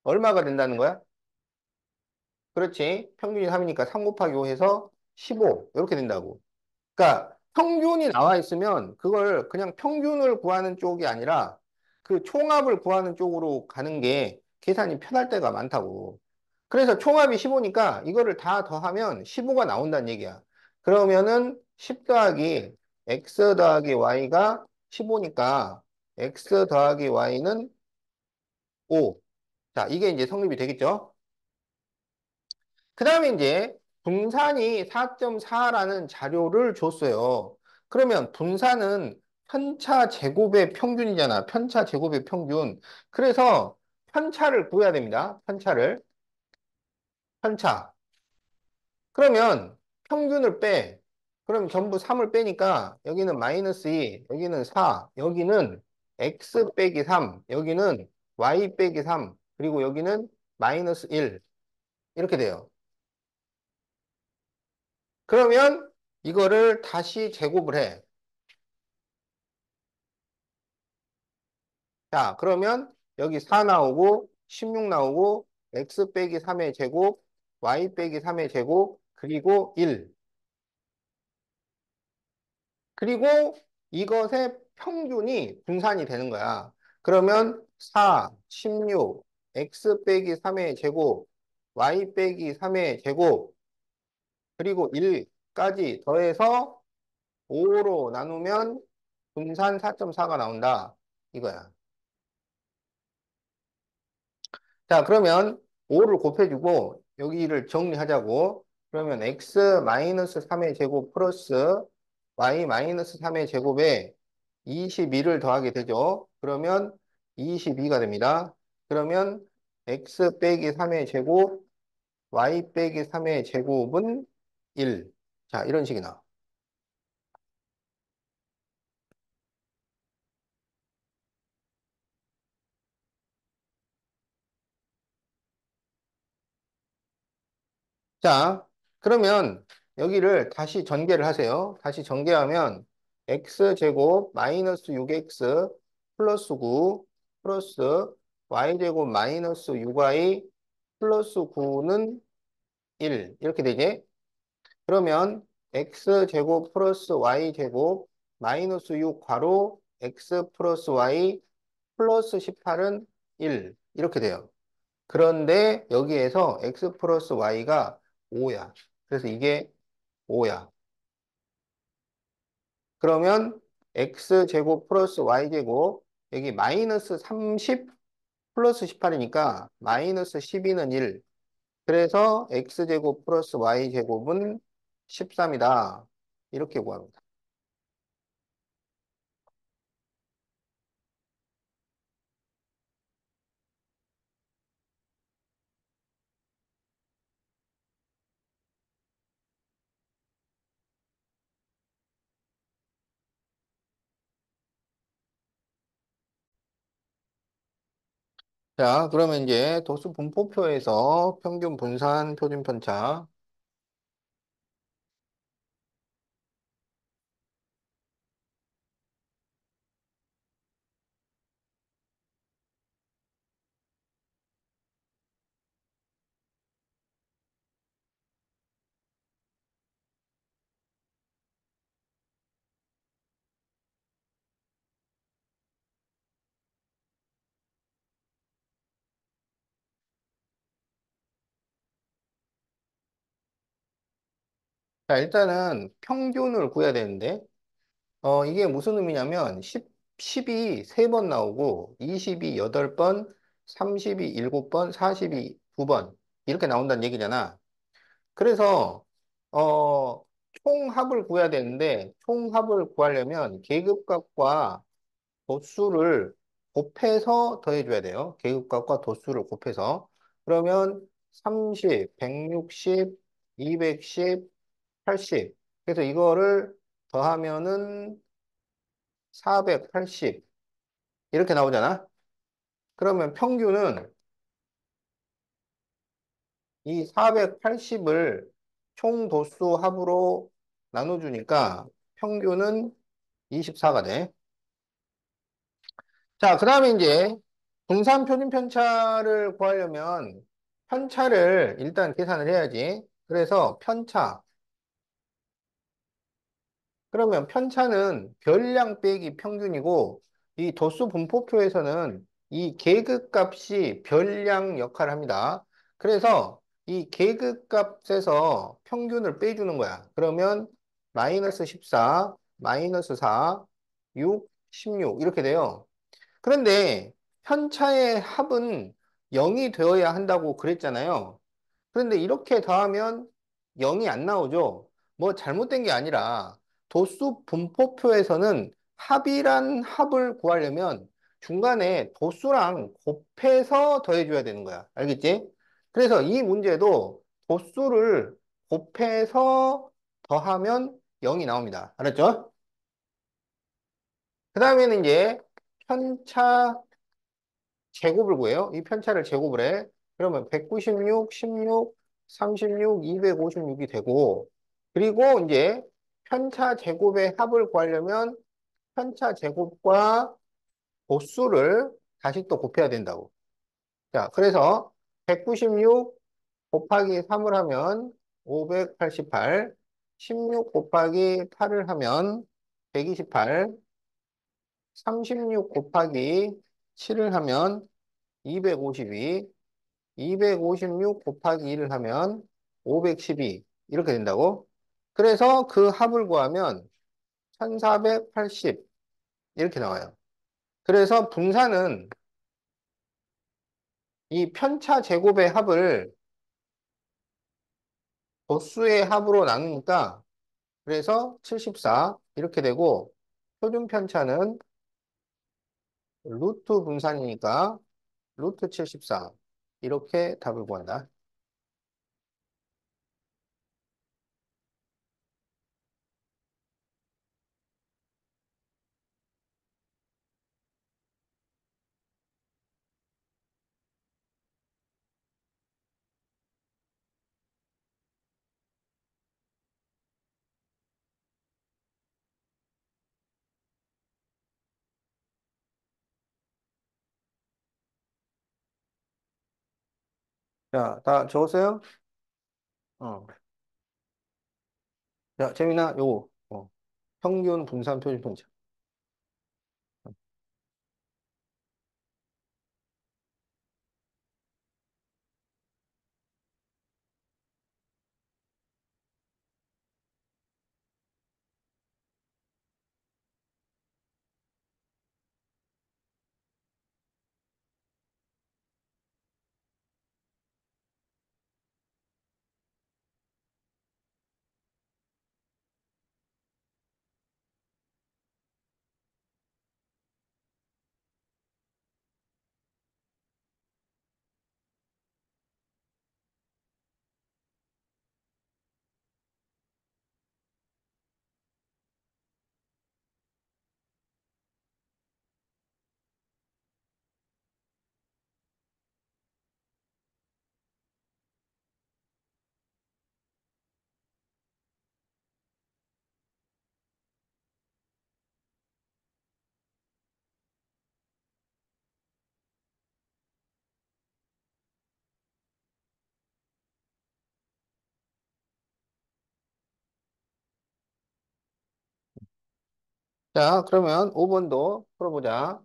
얼마가 된다는 거야? 그렇지. 평균이 3이니까 3 곱하기 5 해서 15. 이렇게 된다고. 그러니까 평균이 나와 있으면 그걸 그냥 평균을 구하는 쪽이 아니라 그 총합을 구하는 쪽으로 가는 게 계산이 편할 때가 많다고. 그래서 총합이 15니까 이거를 다 더하면 15가 나온다는 얘기야. 그러면은 10 더하기 x 더하기 y가 15니까 x 더하기 y는 5. 자, 이게 이제 성립이 되겠죠? 그 다음에 이제 분산이 4.4라는 자료를 줬어요. 그러면 분산은 편차 제곱의 평균이잖아. 편차 제곱의 평균. 그래서 편차를 구해야 됩니다. 편차를. 편차. 그러면 평균을 빼. 그럼 전부 3을 빼니까 여기는 마이너스 2, 여기는 4, 여기는 x 빼기 3, 여기는 y 빼기 3, 그리고 여기는 마이너스 1. 이렇게 돼요. 그러면 이거를 다시 제곱을 해. 자, 그러면 여기 4 나오고 16 나오고 x 빼기 3의 제곱, y 빼기 3의 제곱, 그리고 1. 그리고 이것의 평균이 분산이 되는 거야. 그러면 4, 16, x 빼기 3의 제곱, y 빼기 3의 제곱, 그리고 1까지 더해서 5로 나누면 분산 4.4가 나온다. 이거야. 자, 그러면 5를 곱해주고 여기를 정리하자고. 그러면 x 마이너스 3의 제곱 플러스 y 마이너스 3의 제곱에 22를 더하게 되죠. 그러면 22가 됩니다. 그러면 x 빼기 3의 제곱, y 빼기 3의 제곱은 1. 자, 이런 식이 나와. 자, 그러면 여기를 다시 전개를 하세요. 다시 전개하면 x제곱 마이너스 6x 플러스 9 플러스 y제곱 마이너스 6y 플러스 9는 1 이렇게 되지? 그러면 x제곱 플러스 y제곱 마이너스 6 괄호 x 플러스 y 플러스 18은 1 이렇게 돼요. 그런데 여기에서 x 플러스 y가 5야. 그래서 이게 5야. 그러면 x제곱 플러스 y제곱 여기 마이너스 30 플러스 18이니까 마이너스 12는 1. 그래서 x제곱 플러스 y제곱은 13이다. 이렇게 구합니다. 자, 그러면 이제 도수 분포표에서 평균 분산 표준 편차. 자, 일단은 평균을 구해야 되는데, 이게 무슨 의미냐면, 10이 3번 나오고, 20이 8번, 30이 7번, 40이 2번. 이렇게 나온다는 얘기잖아. 그래서, 어, 총합을 구해야 되는데, 총합을 구하려면 계급값과 도수를 곱해서 더해줘야 돼요. 계급값과 도수를 곱해서. 그러면 30, 160, 210, 80. 그래서 이거를 더하면은 480. 이렇게 나오잖아. 그러면 평균은 이 480을 총 도수 합으로 나눠주니까 평균은 24가 돼. 자, 그 다음에 이제 분산 표준 편차를 구하려면 편차를 일단 계산을 해야지. 그래서 편차. 그러면 편차는 별량 빼기 평균이고 이 도수 분포표에서는 이 계급값이 별량 역할을 합니다. 그래서 이 계급값에서 평균을 빼주는 거야. 그러면 마이너스 14, 마이너스 4, 6, 16 이렇게 돼요. 그런데 편차의 합은 0이 되어야 한다고 그랬잖아요. 그런데 이렇게 더하면 0이 안 나오죠. 뭐 잘못된 게 아니라 도수 분포표에서는 합이란 합을 구하려면 중간에 도수랑 곱해서 더해줘야 되는 거야. 알겠지? 그래서 이 문제도 도수를 곱해서 더하면 0이 나옵니다. 알았죠? 그 다음에는 이제 편차 제곱을 구해요. 이 편차를 제곱을 해. 그러면 196, 16, 36, 256이 되고, 그리고 이제 편차 제곱의 합을 구하려면 편차 제곱과 보수를 다시 또 곱해야 된다고. 자, 그래서 196 곱하기 3을 하면 588, 16 곱하기 8을 하면 128, 36 곱하기 7을 하면 252, 256 곱하기 1을 하면 512 이렇게 된다고. 그래서 그 합을 구하면 1480 이렇게 나와요. 그래서 분산은 이 편차 제곱의 합을 도수의 합으로 나누니까 그래서 74 이렇게 되고 표준 편차는 루트 분산이니까 루트 74 이렇게 답을 구한다. 자, 다 적었어요? 어. 자, 재민아, 요거. 평균 분산 표준 편차. 자, 그러면 5번도 풀어보자.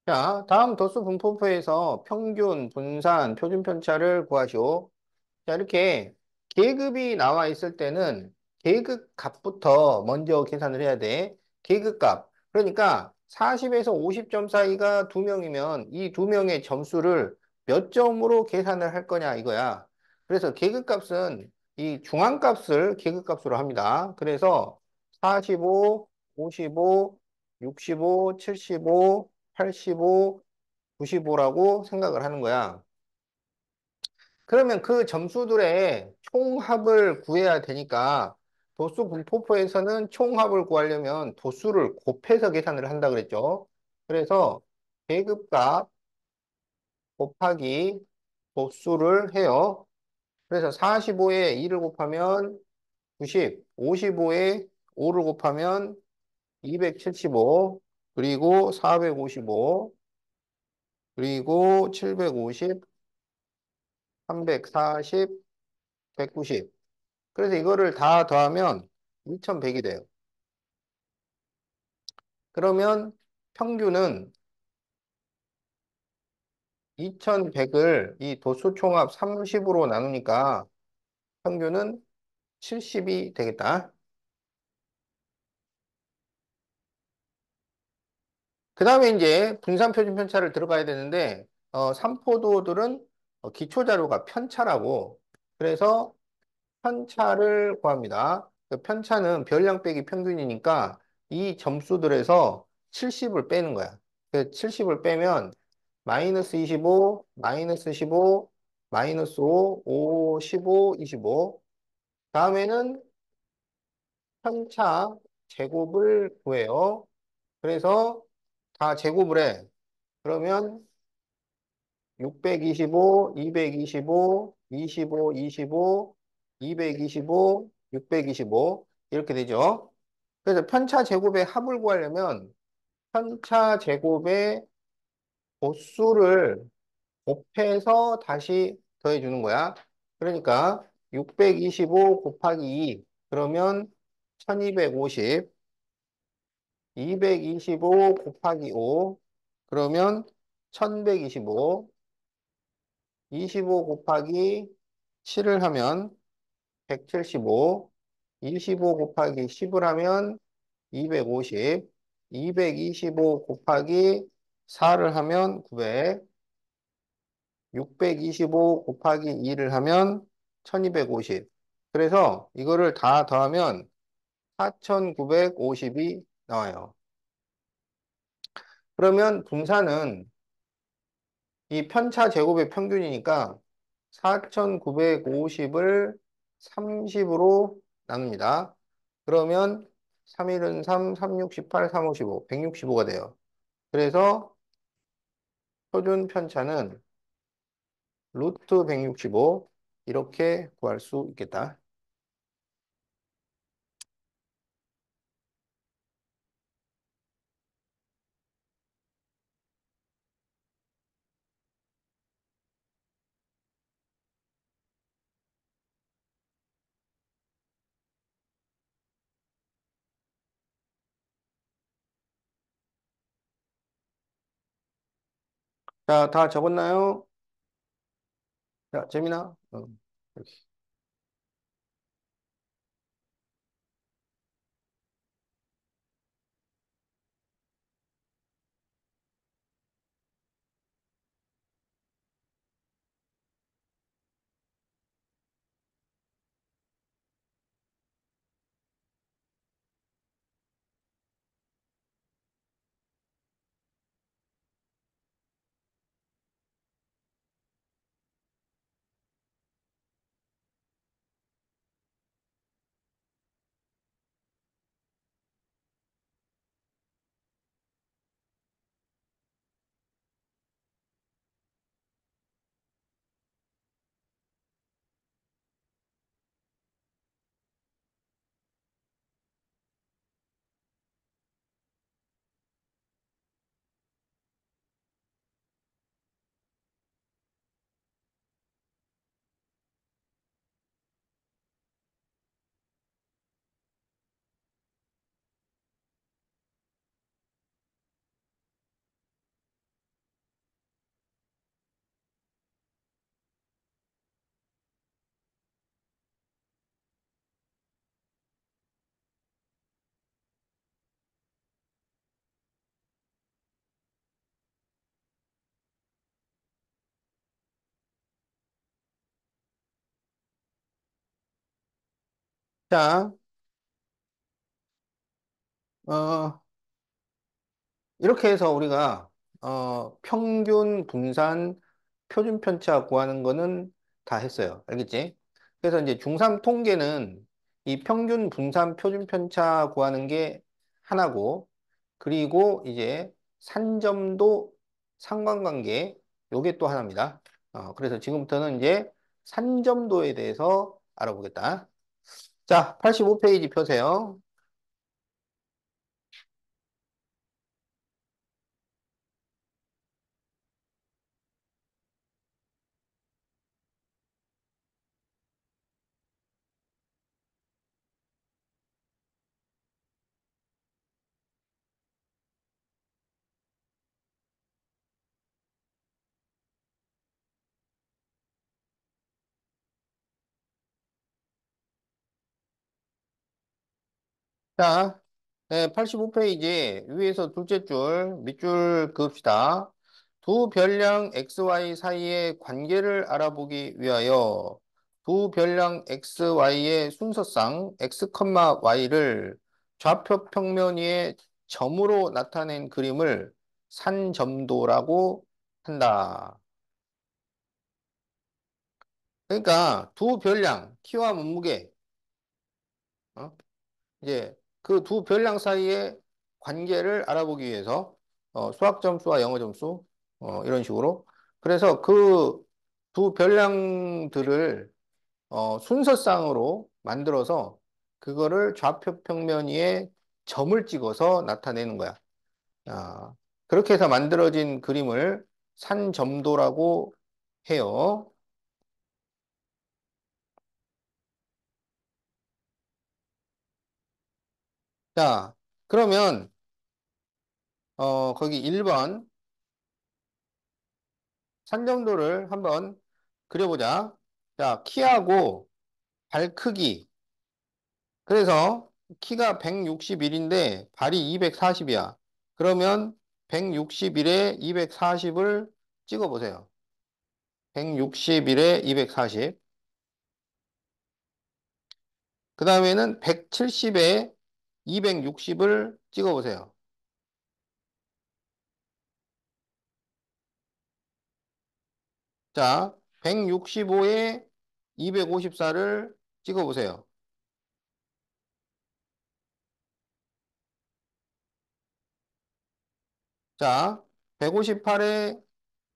자, 다음 도수 분포표에서 평균, 분산, 표준 편차를 구하시오. 자, 이렇게 계급이 나와 있을 때는 계급 값부터 먼저 계산을 해야 돼. 계급 값. 그러니까 40에서 50점 사이가 두명이면 이 두명의 점수를 몇 점으로 계산을 할 거냐 이거야. 그래서 계급 값은 이 중앙값을 계급 값으로 합니다. 그래서 45, 55, 65, 75, 85, 95라고 생각을 하는 거야. 그러면 그 점수들의 총합을 구해야 되니까 도수 분포표에서는 총합을 구하려면 도수를 곱해서 계산을 한다 그랬죠. 그래서 계급값 곱하기 도수를 해요. 그래서 45에 2를 곱하면 90, 55에 5를 곱하면 275, 그리고 455, 그리고 750, 340, 190. 그래서 이거를 다 더하면 2100이 돼요. 그러면 평균은 2100을 이 도수 총합 30으로 나누니까 평균은 70이 되겠다. 그 다음에 이제 분산표준 편차를 들어가야 되는데, 삼포도들은 기초 자료가 편차라고. 그래서 편차를 구합니다. 그 편차는 별량 빼기 평균이니까 이 점수들에서 70을 빼는 거야. 그 70을 빼면 마이너스 25, 마이너스 15, 마이너스 5, 5, 15, 25. 다음에는 편차 제곱을 구해요. 그래서 다 제곱을 해. 그러면 625, 225, 25, 25, 225, 625 이렇게 되죠. 그래서 편차 제곱의 합을 구하려면 편차 제곱의 보수를 곱해서 다시 더해주는 거야. 그러니까 625 곱하기 2 그러면 1250, 225 곱하기 5 그러면 1125, 25 곱하기 7을 하면 175, 25 곱하기 10을 하면 250, 225 곱하기 4를 하면 900, 625 곱하기 2를 하면 1250. 그래서 이거를 다 더하면 4950이 나와요. 그러면 분산은 이 편차 제곱의 평균이니까 4950을 30으로 나눕니다. 그러면 3일은 3, 3, 6, 18, 3, 5, 15, 165가 돼요. 그래서 표준 편차는 루트 165 이렇게 구할 수 있겠다. 자, 다 적었나요? 자, 재민아. 이렇게. 자, 어, 이렇게 해서 우리가 평균 분산 표준 편차 구하는 거는 다 했어요. 알겠지? 그래서 이제 중3 통계는 이 평균 분산 표준 편차 구하는 게 하나고, 그리고 이제 산점도 상관관계 요게 또 하나입니다. 그래서 지금부터는 이제 산점도에 대해서 알아보겠다. 자, 85페이지 펴세요. 자, 네, 85페이지 위에서 둘째 줄, 밑줄 그읍시다. 두 별량 XY 사이의 관계를 알아보기 위하여 두 별량 XY의 순서상 X, Y를 좌표 평면 위에 점으로 나타낸 그림을 산점도라고 한다. 그러니까 두 별량, 키와 몸무게, 어? 이제 그 두 별량 사이의 관계를 알아보기 위해서 수학 점수와 영어 점수 이런 식으로 그래서 그 두 별량들을 순서상으로 만들어서 그거를 좌표 평면 위에 점을 찍어서 나타내는 거야. 아, 그렇게 해서 만들어진 그림을 산점도라고 해요. 자, 그러면 거기 1번 산점도를 한번 그려보자. 자, 키하고 발 크기. 그래서 키가 161인데 발이 240이야. 그러면 161에 240을 찍어보세요. 161에 240. 그 다음에는 170에 260을 찍어보세요. 자, 165에 254를 찍어보세요. 자, 158에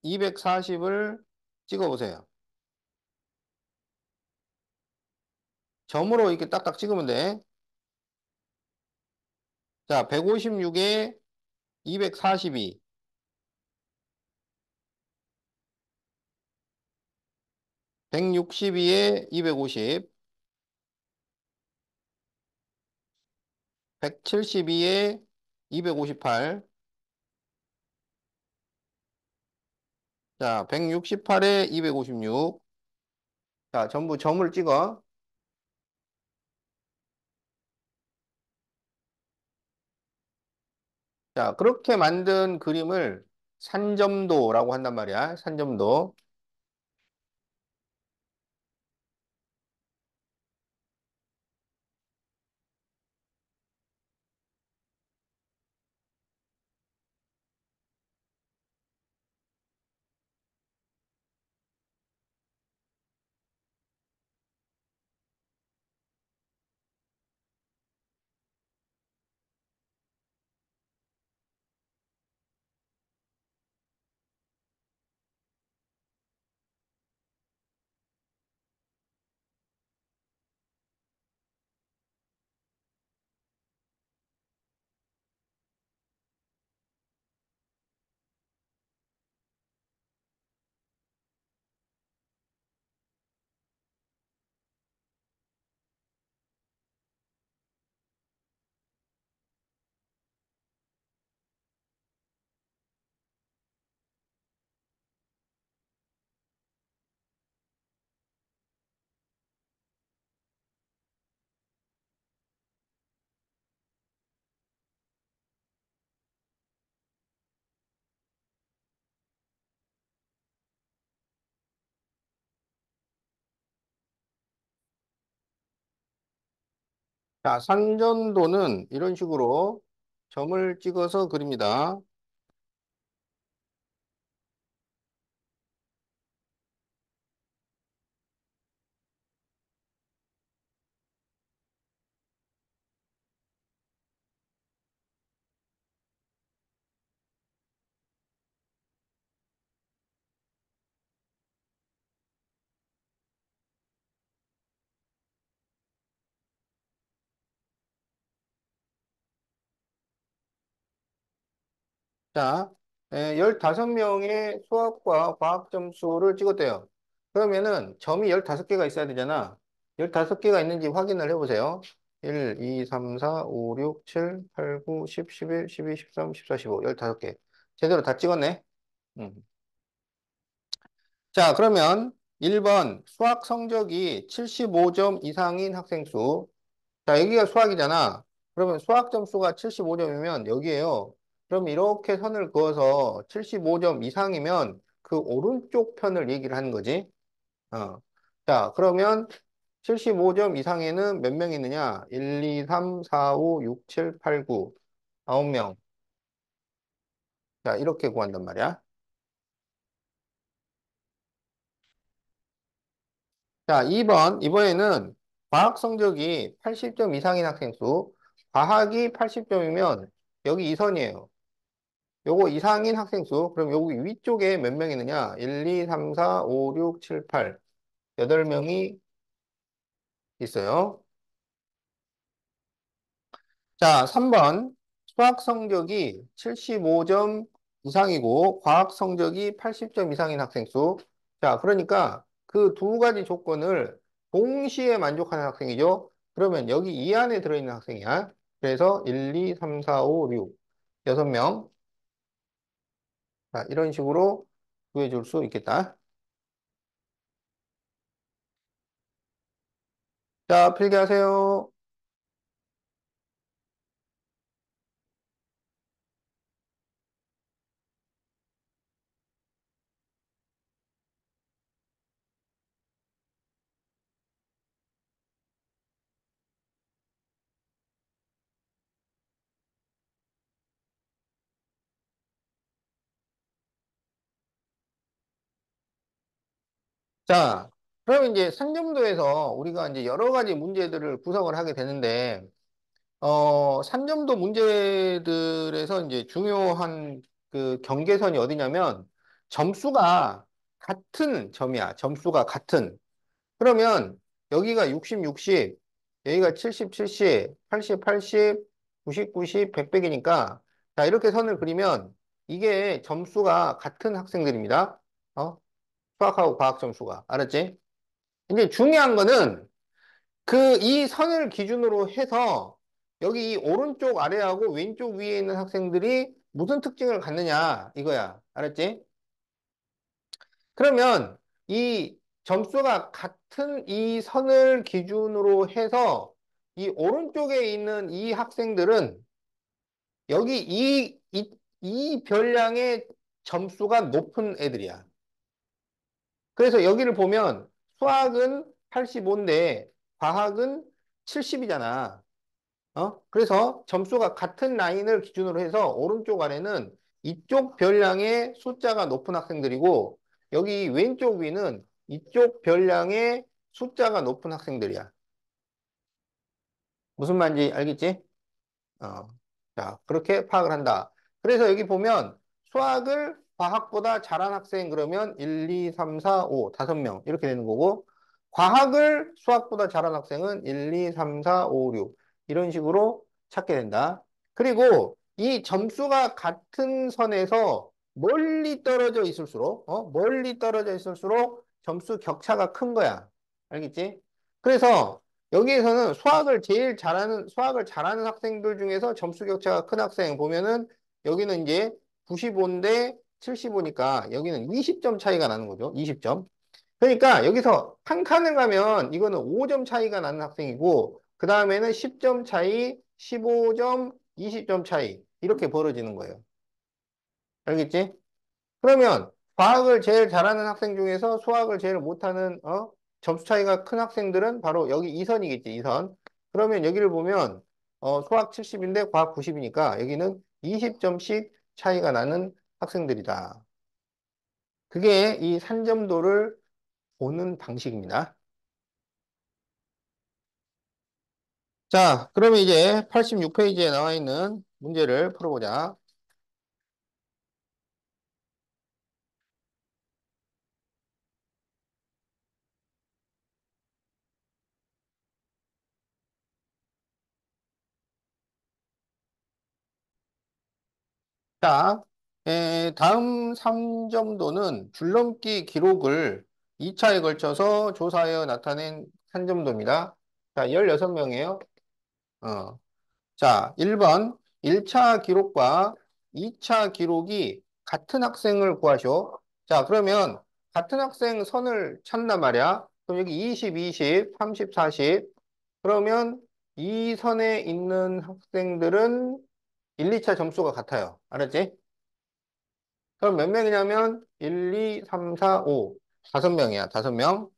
240을 찍어보세요. 점으로 이렇게 딱딱 찍으면 돼. 자, 156에 242, 162에 250, 172에 258, 자, 168에 256. 자, 전부 점을 찍어. 자, 그렇게 만든 그림을 산점도라고 한단 말이야. 산점도. 자, 산전도는 이런 식으로 점을 찍어서 그립니다. 자, 15명의 수학과 과학 점수를 찍었대요. 그러면은 점이 15개가 있어야 되잖아. 15개가 있는지 확인을 해보세요. 1, 2, 3, 4, 5, 6, 7, 8, 9, 10, 11, 12, 13, 14, 15, 15개. 제대로 다 찍었네. 음. 자, 그러면 1번 수학 성적이 75점 이상인 학생 수. 자, 여기가 수학이잖아. 그러면 수학 점수가 75점이면 여기에요. 그럼 이렇게 선을 그어서 75점 이상이면 그 오른쪽 편을 얘기를 하는 거지. 어. 자, 그러면 75점 이상에는 몇 명 있느냐? 1, 2, 3, 4, 5, 6, 7, 8, 9. 9명. 자, 이렇게 구한단 말이야. 자, 2번. 이번에는 과학 성적이 80점 이상인 학생 수. 과학이 80점이면 여기 이 선이에요. 요거 이상인 학생 수. 그럼 여기 위쪽에 몇 명 있느냐? 1, 2, 3, 4, 5, 6, 7, 8. 8명이 있어요. 자, 3번. 수학 성적이 75점 이상이고, 과학 성적이 80점 이상인 학생 수. 자, 그러니까 그 두 가지 조건을 동시에 만족하는 학생이죠. 그러면 여기 이 안에 들어있는 학생이야. 그래서 1, 2, 3, 4, 5, 6. 6명. 자, 이런 식으로 구해줄 수 있겠다. 자, 필기하세요. 자, 그럼 이제 산점도에서 우리가 이제 여러 가지 문제들을 구성을 하게 되는데, 산점도 문제들에서 이제 중요한 그 경계선이 어디냐면, 점수가 같은 점이야. 점수가 같은. 그러면 여기가 60, 60, 여기가 70, 70, 80, 80, 90, 90, 100, 100이니까, 자, 이렇게 선을 그리면 이게 점수가 같은 학생들입니다. 어? 수학하고 과학 점수가. 알았지? 이제 중요한 거는 그 이 선을 기준으로 해서 여기 이 오른쪽 아래하고 왼쪽 위에 있는 학생들이 무슨 특징을 갖느냐 이거야. 알았지? 그러면 이 점수가 같은 이 선을 기준으로 해서 이 오른쪽에 있는 이 학생들은 여기 이 별량의 점수가 높은 애들이야. 그래서 여기를 보면 수학은 85인데 과학은 70이잖아. 그래서 점수가 같은 라인을 기준으로 해서 오른쪽 아래는 이쪽 별량의 숫자가 높은 학생들이고 여기 왼쪽 위는 이쪽 별량의 숫자가 높은 학생들이야. 무슨 말인지 알겠지? 어, 자, 그렇게 파악을 한다. 그래서 여기 보면 수학을 과학보다 잘한 학생 그러면 1, 2, 3, 4, 5, 5명 이렇게 되는 거고 과학을 수학보다 잘한 학생은 1, 2, 3, 4, 5, 6 이런 식으로 찾게 된다. 그리고 이 점수가 같은 선에서 멀리 떨어져 있을수록 멀리 떨어져 있을수록 점수 격차가 큰 거야. 알겠지? 그래서 여기에서는 수학을 잘하는 학생들 중에서 점수 격차가 큰 학생 보면은 여기는 이제 95인데 75니까 여기는 20점 차이가 나는 거죠. 20점. 그러니까 여기서 한 칸을 가면 이거는 5점 차이가 나는 학생이고 그 다음에는 10점 차이, 15점, 20점 차이 이렇게 벌어지는 거예요. 알겠지? 그러면 과학을 제일 잘하는 학생 중에서 수학을 제일 못하는 점수 차이가 큰 학생들은 바로 여기 이 선이겠지, 이 선. 그러면 여기를 보면 수학 70인데 과학 90이니까 여기는 20점씩 차이가 나는 학생들이다. 그게 이 산점도를 보는 방식입니다. 자, 그러면 이제 86페이지에 나와 있는 문제를 풀어보자. 자, 다음 3점도는 줄넘기 기록을 2차에 걸쳐서 조사하여 나타낸 3점도입니다. 자, 16명이에요. 자, 1번 1차 기록과 2차 기록이 같은 학생을 구하시오. 자, 그러면 같은 학생 선을 찾는단 말이야. 그럼 여기 20, 20, 30, 40. 그러면 이 선에 있는 학생들은 1, 2차 점수가 같아요. 알았지? 그럼 몇 명이냐면 1, 2, 3, 4, 5. 5명이야. 5명.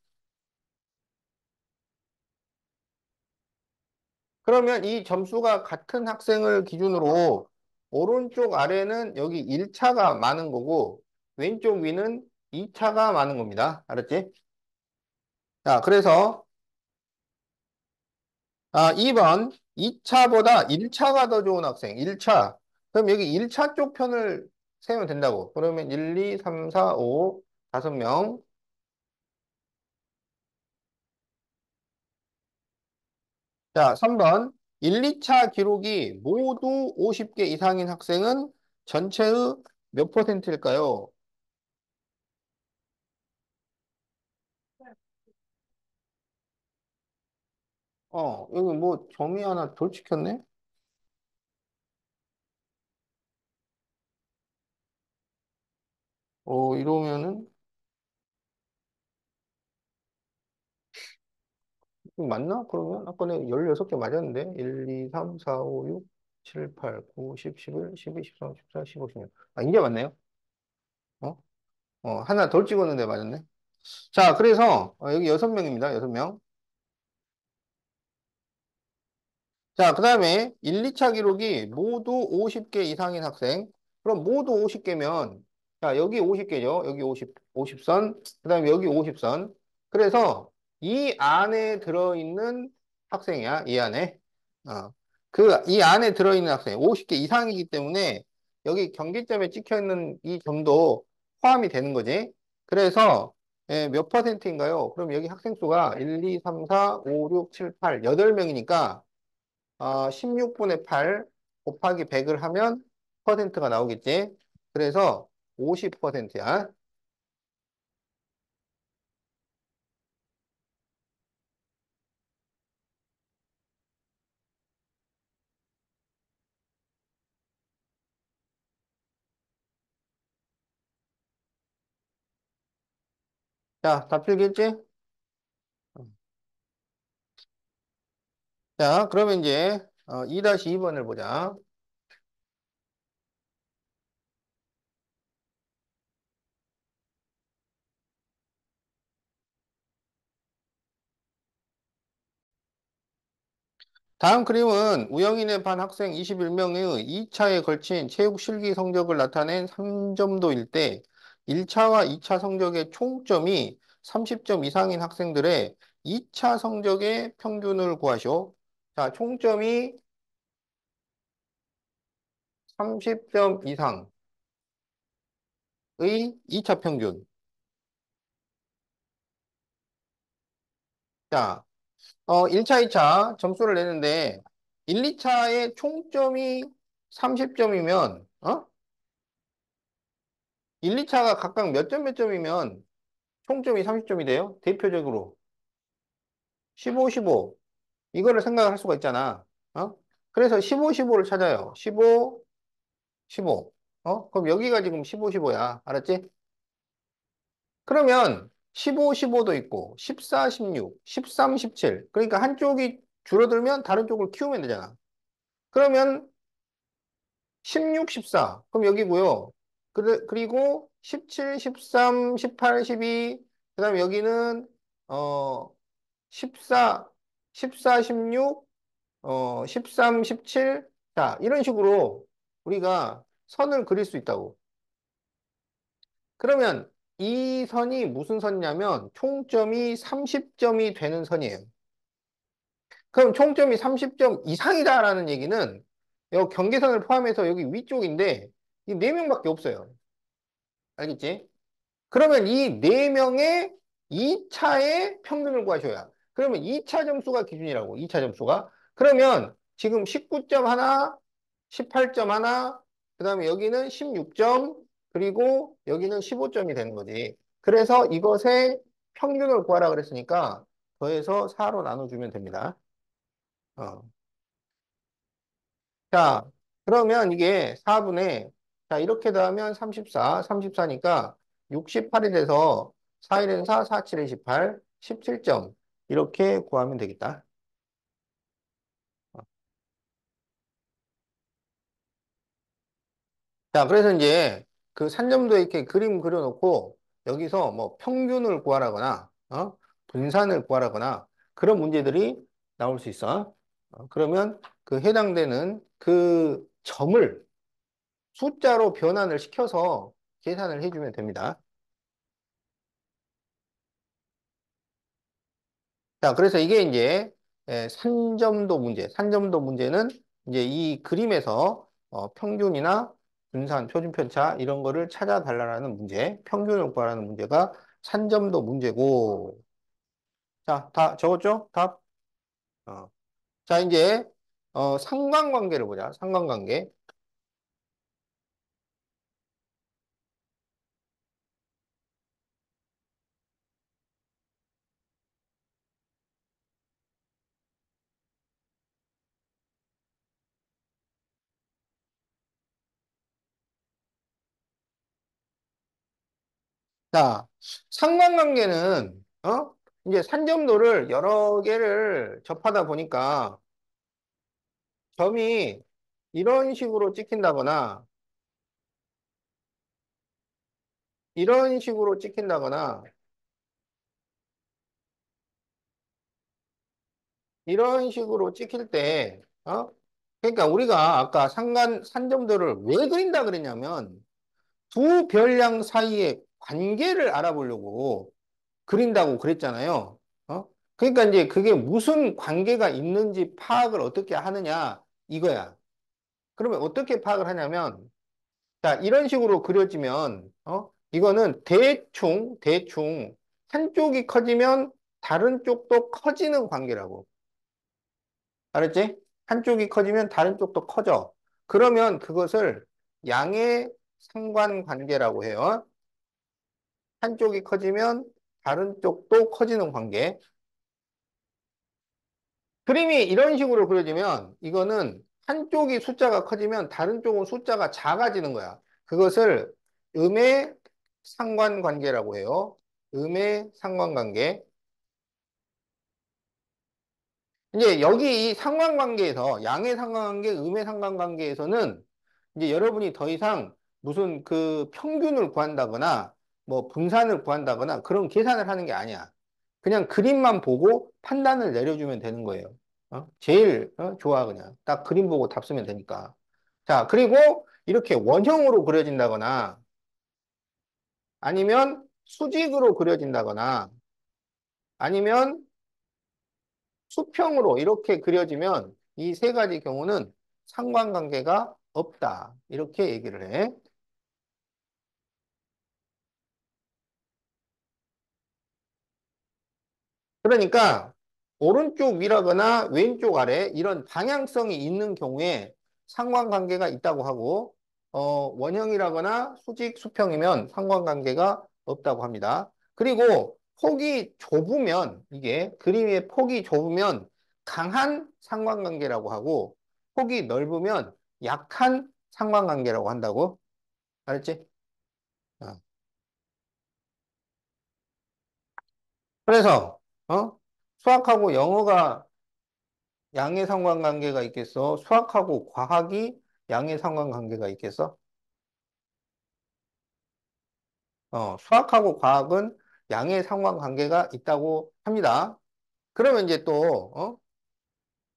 그러면 이 점수가 같은 학생을 기준으로 오른쪽 아래는 여기 1차가 많은 거고 왼쪽 위는 2차가 많은 겁니다. 알았지? 자, 그래서 2번 2차보다 1차가 더 좋은 학생. 1차. 그럼 여기 1차 쪽 편을 세우면 된다고. 그러면 1, 2, 3, 4, 5, 5명. 자, 3번. 1, 2차 기록이 모두 50개 이상인 학생은 전체의 몇 퍼센트일까요? 여기 뭐 점이 하나 덜 찍혔네? 이러면은, 이거 맞나? 그러면? 아까 내가 16개 맞았는데? 1, 2, 3, 4, 5, 6, 7, 8, 9, 10, 11, 12, 13, 14, 15, 16. 이제 맞네요? 어? 하나 덜 찍었는데 맞았네? 자, 그래서, 여기 6명입니다. 6명. 자, 그 다음에 1, 2차 기록이 모두 50개 이상인 학생. 그럼 모두 50개면, 자, 여기 50개죠. 여기 50선. 그 다음에 여기 50선. 그래서 이 안에 들어있는 학생이야. 이 안에. 이 안에 들어있는 학생. 50개 이상이기 때문에 여기 경계점에 찍혀 있는 이 점도 포함이 되는 거지. 그래서 몇 퍼센트인가요? 그럼 여기 학생 수가 1, 2, 3, 4, 5, 6, 7, 8, 8명이니까 16분의 8 곱하기 100을 하면 퍼센트가 나오겠지. 그래서 50%야. 자, 다 필기했지? 자, 그러면 이제 2-2번을 보자. 다음 그림은 우영이네 반 학생 21명의 2차에 걸친 체육 실기 성적을 나타낸 3점도일 때 1차와 2차 성적의 총점이 30점 이상인 학생들의 2차 성적의 평균을 구하시오. 자, 총점이 30점 이상의 2차 평균. 자, 1차, 2차 점수를 내는데 1, 2차의 총점이 30점이면 1, 2차가 각각 몇 점 몇 점이면 총점이 30점이 돼요? 대표적으로 15, 15 이거를 생각을 할 수가 있잖아. 그래서 15, 15를 찾아요. 15, 15. 그럼 여기가 지금 15, 15야. 알았지? 그러면 15, 15도 있고 14, 16, 13, 17. 그러니까 한쪽이 줄어들면 다른 쪽을 키우면 되잖아. 그러면 16, 14. 그럼 여기고요. 그리고 17, 13, 18, 12. 그다음에 여기는 어 14, 14, 16. 13, 17. 자, 이런 식으로 우리가 선을 그릴 수 있다고. 그러면 이 선이 무슨 선이냐면 총점이 30점이 되는 선이에요. 그럼 총점이 30점 이상이다라는 얘기는 이 경계선을 포함해서 여기 위쪽인데 이 4명밖에 없어요. 알겠지? 그러면 이 4명의 2차의 평균을 구하셔야. 그러면 2차 점수가 기준이라고. 2차 점수가. 그러면 지금 19점 하나, 18점 하나, 그다음에 여기는 16점, 그리고 여기는 15점이 되는 거지. 그래서 이것의 평균을 구하라 그랬으니까 더해서 4로 나눠주면 됩니다. 어. 자, 그러면 이게 4분의, 자, 이렇게 더하면 34, 34니까 68이 돼서 4일은 4, 4, 7은 18, 17점. 이렇게 구하면 되겠다. 자, 그래서 이제 그 산점도에 이렇게 그림 그려놓고 여기서 뭐 평균을 구하라거나, 분산을 구하라거나 그런 문제들이 나올 수 있어. 그러면 그 해당되는 그 점을 숫자로 변환을 시켜서 계산을 해주면 됩니다. 자, 그래서 이게 이제 산점도 문제, 산점도 문제는 이제 이 그림에서 평균이나 분산, 표준편차 이런 거를 찾아달라는 문제, 평균을 구하라는 문제가 산점도 문제고. 자, 다 적었죠? 답. 어. 자, 이제 상관관계를 보자. 상관관계. 자, 상관관계는 이제 산점도를 여러 개를 접하다 보니까 점이 이런 식으로 찍힌다거나 이런 식으로 찍힌다거나 이런 식으로 찍힐 때, 그러니까 우리가 아까 산점도를 왜 그린다 그랬냐면 두 별량 사이의 관계를 알아보려고 그린다고 그랬잖아요. 그러니까 이제 그게 무슨 관계가 있는지 파악을 어떻게 하느냐 이거야. 그러면 어떻게 파악을 하냐면 자, 이런 식으로 그려지면 이거는 대충 한쪽이 커지면 다른 쪽도 커지는 관계라고. 알았지? 한쪽이 커지면 다른 쪽도 커져. 그러면 그것을 양의 상관관계라고 해요. 한쪽이 커지면 다른 쪽도 커지는 관계. 그림이 이런 식으로 그려지면 이거는 한쪽이 숫자가 커지면 다른 쪽은 숫자가 작아지는 거야. 그것을 음의 상관관계라고 해요. 음의 상관관계. 이제 여기 이 상관관계에서 양의 상관관계, 음의 상관관계에서는 이제 여러분이 더 이상 무슨 그 평균을 구한다거나 뭐 분산을 구한다거나 그런 계산을 하는 게 아니야. 그냥 그림만 보고 판단을 내려주면 되는 거예요. 제일 좋아 그냥 딱 그림 보고 답 쓰면 되니까. 자, 그리고 이렇게 원형으로 그려진다거나 아니면 수직으로 그려진다거나 아니면 수평으로 이렇게 그려지면 이 세 가지 경우는 상관관계가 없다. 이렇게 얘기를 해. 그러니까 오른쪽 위라거나 왼쪽 아래 이런 방향성이 있는 경우에 상관관계가 있다고 하고 원형이라거나 수직, 수평이면 상관관계가 없다고 합니다. 그리고 폭이 좁으면 이게 그림의 폭이 좁으면 강한 상관관계라고 하고 폭이 넓으면 약한 상관관계라고 한다고. 알았지? 어. 그래서 수학하고 영어가 양의 상관관계가 있겠어? 수학하고 과학이 양의 상관관계가 있겠어? 수학하고 과학은 양의 상관관계가 있다고 합니다. 그러면 이제 또,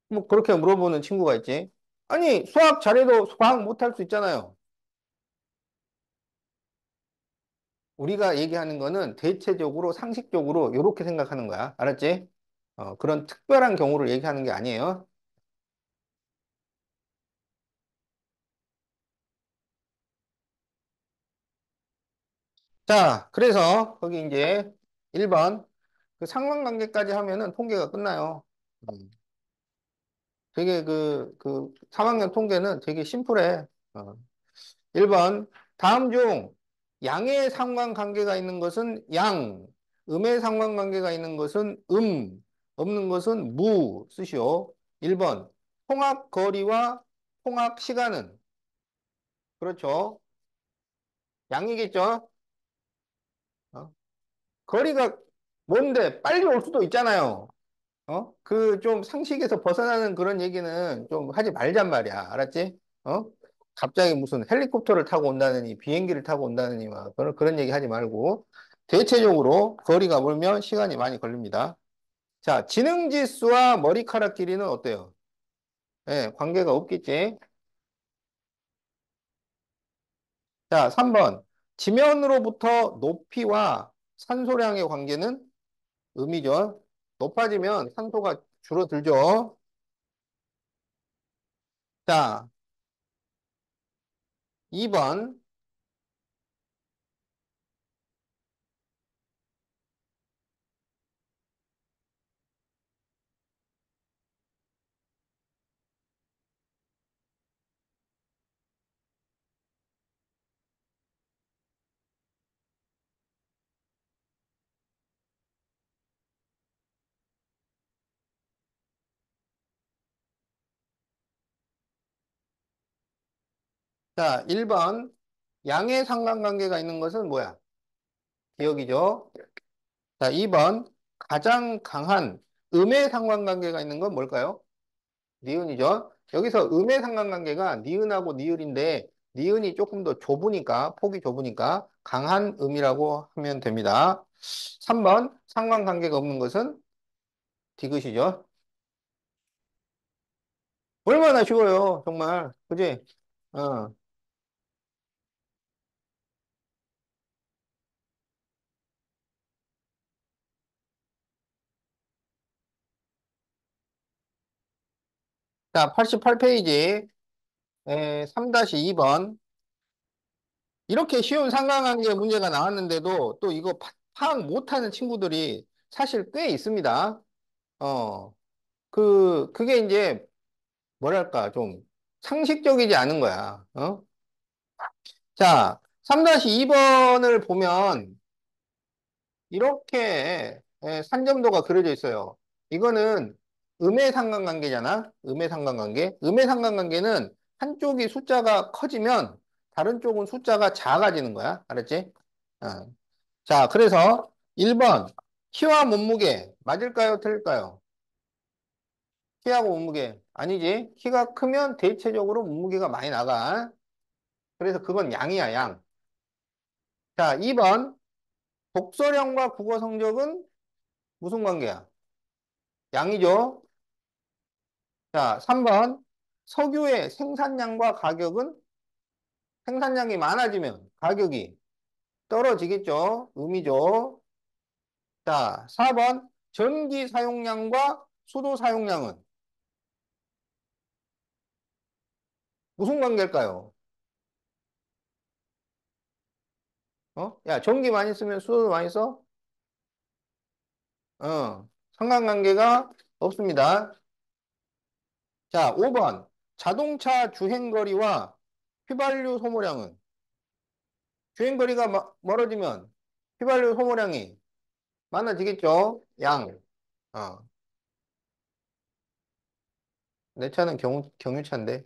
뭐 그렇게 물어보는 친구가 있지. 아니, 수학 잘해도 과학 못할 수 있잖아요. 우리가 얘기하는 거는 대체적으로 상식적으로 이렇게 생각하는 거야. 알았지? 그런 특별한 경우를 얘기하는 게 아니에요. 자, 그래서 거기 이제 1번 그 상관관계까지 하면은 통계가 끝나요. 음, 되게 그 3학년 통계는 되게 심플해. 어. 1번 다음 중 양의 상관관계가 있는 것은 양, 음의 상관관계가 있는 것은 없는 것은 무 쓰시오. 1번 통학 거리와 통학 시간은 그렇죠. 양이겠죠. 어? 거리가 뭔데 빨리 올 수도 있잖아요. 그 좀 상식에서 벗어나는 그런 얘기는 좀 하지 말잔 말이야. 알았지? 갑자기 무슨 헬리콥터를 타고 온다느니 비행기를 타고 온다느니 막 그런 얘기 하지 말고 대체적으로 거리가 멀면 시간이 많이 걸립니다. 자, 지능 지수와 머리카락 길이는 어때요? 예, 관계가 없겠지? 자, 3번. 지면으로부터 높이와 산소량의 관계는 음이죠. 높아지면 산소가 줄어들죠. 자, 2번. 자, 1번. 양의 상관관계가 있는 것은 뭐야? 기억이죠? 자, 2번. 가장 강한 음의 상관관계가 있는 건 뭘까요? 니은이죠? 여기서 음의 상관관계가 니은하고 니을인데, 니은이 조금 더 좁으니까, 폭이 좁으니까, 강한 음이라고 하면 됩니다. 3번. 상관관계가 없는 것은 디귿이죠? 얼마나 쉬워요, 정말. 그지? 어. 자, 88페이지, 3-2번. 이렇게 쉬운 상관관계 문제가 나왔는데도 또 이거 파악 못하는 친구들이 사실 꽤 있습니다. 어, 그게 이제 뭐랄까 좀 상식적이지 않은 거야. 자, 3-2번을 보면 이렇게 산점도가 그려져 있어요. 이거는 음의 상관관계잖아. 음의 상관관계. 음의 상관관계는 한쪽이 숫자가 커지면 다른 쪽은 숫자가 작아지는 거야. 알았지? 어. 자, 그래서 1번 키와 몸무게 맞을까요? 틀릴까요? 키하고 몸무게 아니지. 키가 크면 대체적으로 몸무게가 많이 나가. 그래서 그건 양이야, 양. 자, 2번 독서량과 국어 성적은 무슨 관계야? 양이죠. 자, 3번 석유의 생산량과 가격은 생산량이 많아지면 가격이 떨어지겠죠. 음이죠. 자, 4번 전기 사용량과 수도 사용량은 무슨 관계일까요? 야, 전기 많이 쓰면 수도 많이 써? 상관관계가 없습니다. 자, 5번. 자동차 주행거리와 휘발유 소모량은 주행거리가 멀어지면 휘발유 소모량이 많아지겠죠? 양. 어, 내 차는 경유차인데.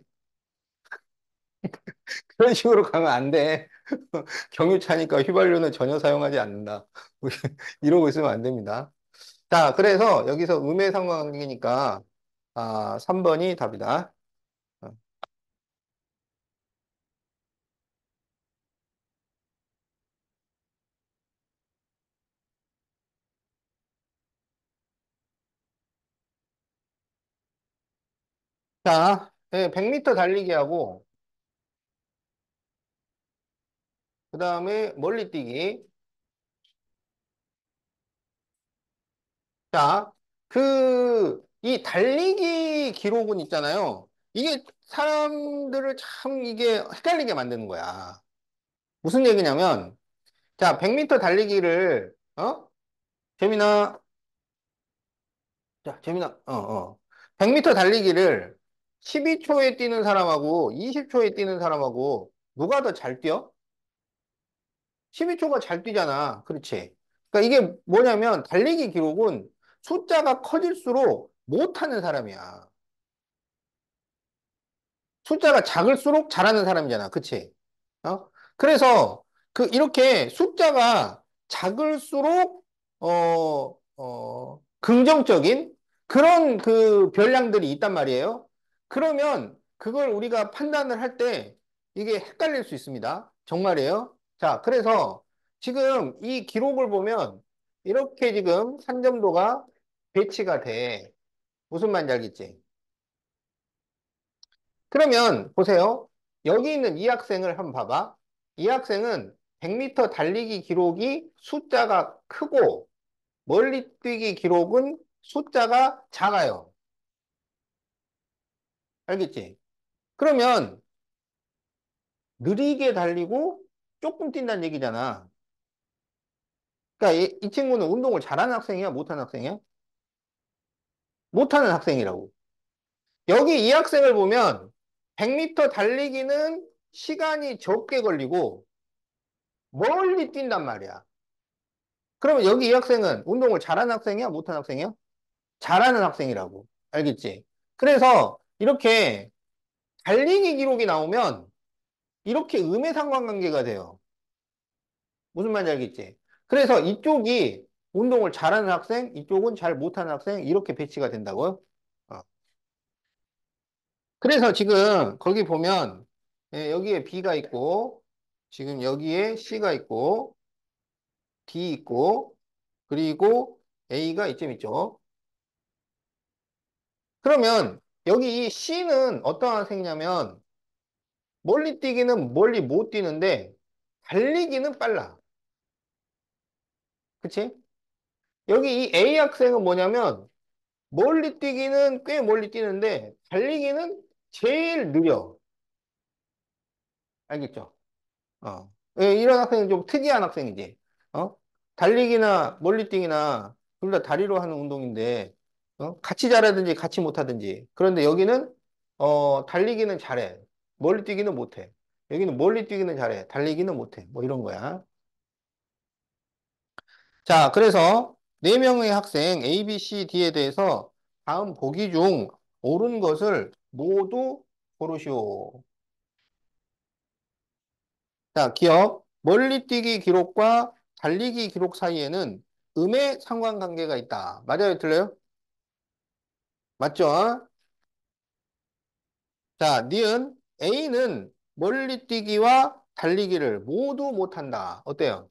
그런 식으로 가면 안 돼. 경유차니까 휘발유는 전혀 사용하지 않는다. 이러고 있으면 안 됩니다. 자, 그래서 여기서 음의 상관관계니까 3번이 답이다. 어. 자, 100m 달리기하고, 그 다음에 멀리뛰기. 자, 이 달리기 기록은 있잖아요. 이게 사람들을 참 이게 헷갈리게 만드는 거야. 무슨 얘기냐면, 자, 100m 달리기를, 재민아, 자, 재민아, 100m 달리기를 12초에 뛰는 사람하고 20초에 뛰는 사람하고 누가 더 잘 뛰어? 12초가 잘 뛰잖아. 그렇지. 그러니까 이게 뭐냐면 달리기 기록은 숫자가 커질수록 못하는 사람이야. 숫자가 작을수록 잘하는 사람이잖아. 그치? 어? 그래서 이렇게 숫자가 작을수록 긍정적인 그런 별량들이 있단 말이에요. 그러면 그걸 우리가 판단을 할 때 이게 헷갈릴 수 있습니다. 정말이에요. 자, 그래서 지금 이 기록을 보면 이렇게 지금 산점도가 배치가 돼. 무슨 말인지 알겠지? 그러면 보세요. 여기 있는 이 학생을 한번 봐봐. 이 학생은 100m 달리기 기록이 숫자가 크고 멀리 뛰기 기록은 숫자가 작아요. 알겠지? 그러면 느리게 달리고 조금 뛴다는 얘기잖아. 그러니까 이 친구는 운동을 잘하는 학생이야? 못하는 학생이야? 못하는 학생이라고. 여기 이 학생을 보면 100m 달리기는 시간이 적게 걸리고 멀리 뛴단 말이야. 그러면 여기 이 학생은 운동을 잘하는 학생이야? 못하는 학생이야? 잘하는 학생이라고. 알겠지? 그래서 이렇게 달리기 기록이 나오면 이렇게 음의 상관관계가 돼요. 무슨 말인지 알겠지? 그래서 이쪽이 운동을 잘하는 학생, 이쪽은 잘 못하는 학생, 이렇게 배치가 된다고요? 어. 그래서 지금 거기 보면 여기에 B가 있고, 지금 여기에 C가 있고, D 있고, 그리고 A가 이쯤 있죠. 그러면 여기 이 C는 어떤 학생이냐면 멀리 뛰기는 멀리 못 뛰는데 달리기는 빨라. 그치? 여기 이 A 학생은 뭐냐면 멀리 뛰기는 꽤 멀리 뛰는데 달리기는 제일 느려. 알겠죠? 이런 학생은 좀 특이한 학생이지. 어? 달리기나 멀리뛰기나 둘 다 다리로 하는 운동인데 같이 잘하든지 같이 못하든지. 그런데 여기는 달리기는 잘해. 멀리뛰기는 못해. 여기는 멀리뛰기는 잘해. 달리기는 못해. 뭐 이런 거야. 자, 그래서 네 명의 학생 A, B, C, D에 대해서 다음 보기 중 옳은 것을 모두 고르시오. 자, 기억. 멀리뛰기 기록과 달리기 기록 사이에는 음의 상관관계가 있다. 맞아요, 틀려요? 맞죠? 자, 니은 A는 멀리뛰기와 달리기를 모두 못한다. 어때요?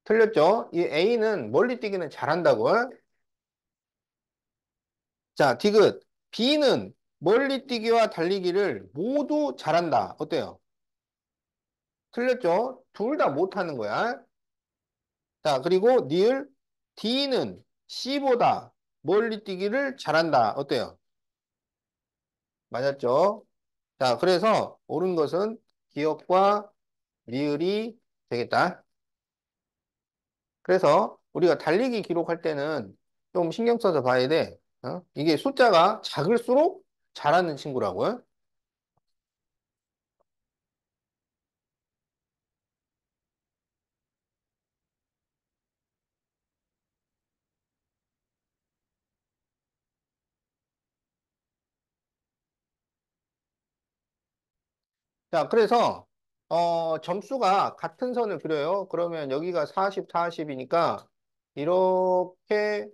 틀렸죠? 이 A는 멀리뛰기는 잘한다고. 자, 디귿. B는 멀리뛰기와 달리기를 모두 잘한다. 어때요? 틀렸죠? 둘 다 못하는 거야. 자, 그리고 니을 D는 C보다 멀리뛰기를 잘한다. 어때요? 맞았죠? 자, 그래서 옳은 것은 기억과 리을이 되겠다. 그래서 우리가 달리기 기록할 때는 좀 신경 써서 봐야 돼. 이게 숫자가 작을수록 잘하는 친구라고요. 자, 그래서 점수가 같은 선을 그려요. 그러면 여기가 40, 40이니까 이렇게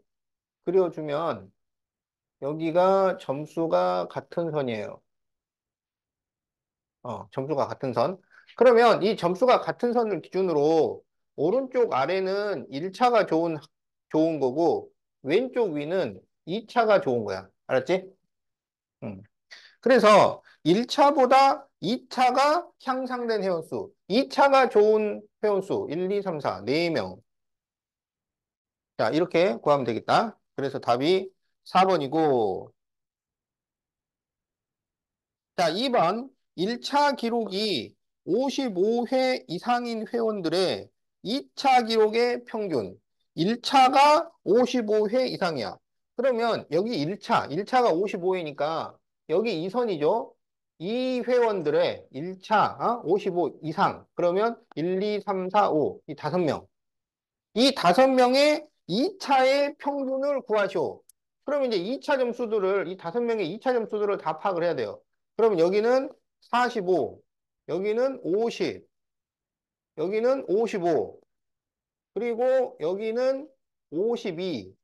그려주면 여기가 점수가 같은 선이에요. 점수가 같은 선. 그러면 이 점수가 같은 선을 기준으로 오른쪽 아래는 1차가 좋은 거고 왼쪽 위는 2차가 좋은 거야. 알았지? 음. 그래서 1차보다 2차가 향상된 회원수, 2차가 좋은 회원수, 1, 2, 3, 4, 4명. 자, 이렇게 구하면 되겠다. 그래서 답이 4번이고, 자, 2번. 1차 기록이 55회 이상인 회원들의 2차 기록의 평균. 1차가 55회 이상이야. 그러면 여기 1차가 55회니까 여기 2선이죠. 이 회원들의 1차, 55 이상. 그러면 1, 2, 3, 4, 5. 이 5명. 이 5명의 2차의 평균을 구하시오. 그러면 이제 2차 점수들을, 이 5명의 2차 점수들을 다 파악을 해야 돼요. 그러면 여기는 45, 여기는 50, 여기는 55, 그리고 여기는 52,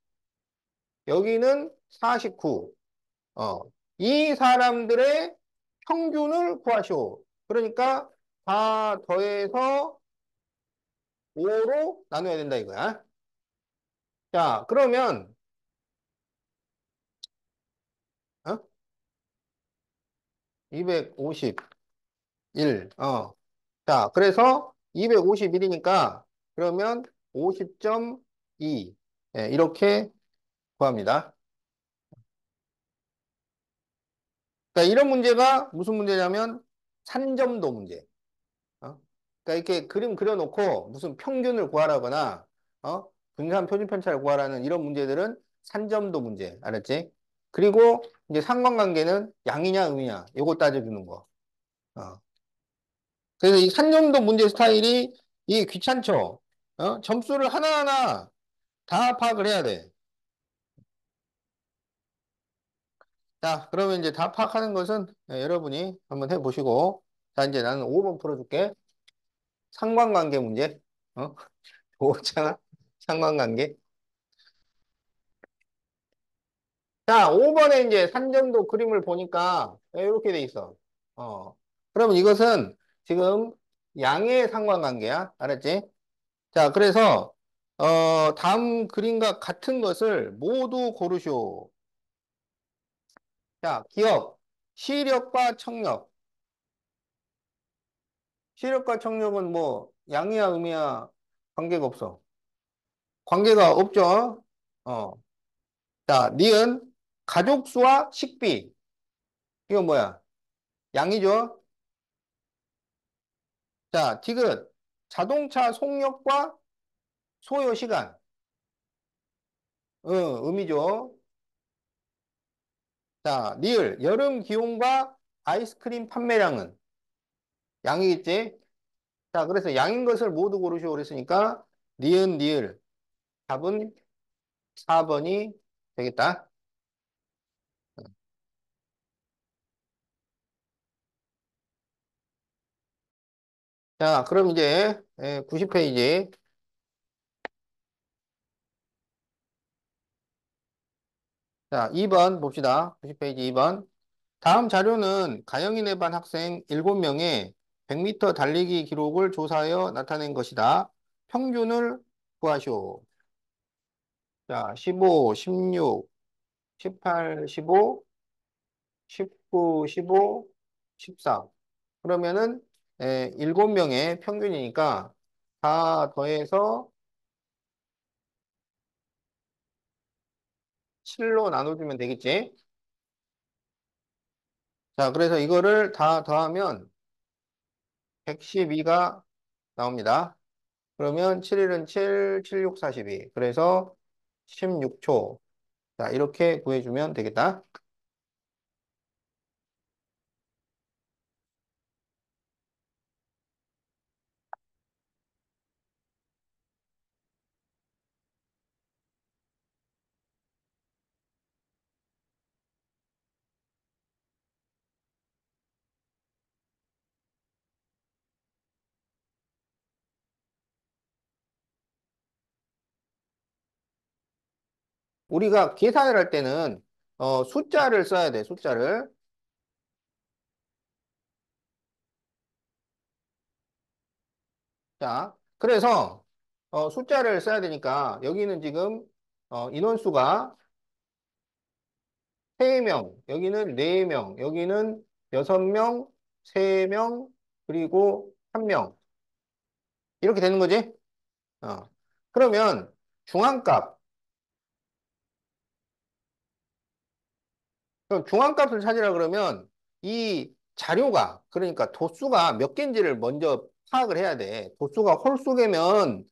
여기는 49. 어, 이 사람들의 평균을 구하시오. 그러니까 다 더해서 5로 나눠야 된다 이거야. 자, 그러면, 어? 251. 자, 그래서 251이니까 그러면 50.2. 예, 이렇게 구합니다. 그러니까 이런 문제가 무슨 문제냐면 산점도 문제. 어? 그러니까 이렇게 그림 그려놓고 무슨 평균을 구하라거나 어? 분산 표준 편차를 구하라는 이런 문제들은 산점도 문제. 알았지? 그리고 이제 상관관계는 양이냐 음이냐 요거 따져주는 거. 어. 그래서 이 산점도 문제 스타일이 이 귀찮죠. 점수를 하나하나 다 파악을 해야 돼. 자, 그러면 이제 다 파악하는 것은 여러분이 한번 해보시고, 자, 이제 나는 5번 풀어줄게. 상관관계 문제. 어? 좋잖아. 상관관계. 자, 5번에 이제 산점도 그림을 보니까 이렇게 돼 있어. 어. 그러면 이것은 지금 양의 상관관계야. 알았지? 자, 그래서, 다음 그림과 같은 것을 모두 고르시오. 자, 기억. 시력과 청력. 시력과 청력은 뭐, 양이야, 음이야, 관계가 없어. 관계가 없죠? 어. 자, 니은, 가족 수와 식비. 이건 뭐야? 양이죠? 자, 디귿, 자동차 속력과 소요 시간. 음이죠? 자, 니을, 여름 기온과 아이스크림 판매량은 양이겠지? 자, 그래서 양인 것을 모두 고르시오 그랬으니까, 니은, 니을. 답은 4번이 되겠다. 자, 그럼 이제 90페이지. 자, 2번 봅시다. 90페이지 2번. 다음 자료는 가영인의 반 학생 7명의 100m 달리기 기록을 조사하여 나타낸 것이다. 평균을 구하시오. 자, 15, 16, 18, 15, 19, 15, 14. 그러면은 7명의 평균이니까 다 더해서 7로 나눠주면 되겠지? 자, 그래서 이거를 다 더하면 112가 나옵니다. 그러면 7일은 7, 7, 6, 42. 그래서 16초. 자, 이렇게 구해주면 되겠다. 우리가 계산을 할 때는 숫자를 써야 돼, 숫자를. 자, 그래서 숫자를 써야 되니까 여기는 지금 인원수가 3명, 여기는 4명, 여기는 6명, 3명, 그리고 1명. 이렇게 되는 거지? 어. 그러면 중앙값, 그럼 중앙값을 찾으라 그러면 이 자료가, 그러니까 도수가 몇 개인지를 먼저 파악을 해야 돼. 도수가 홀수개면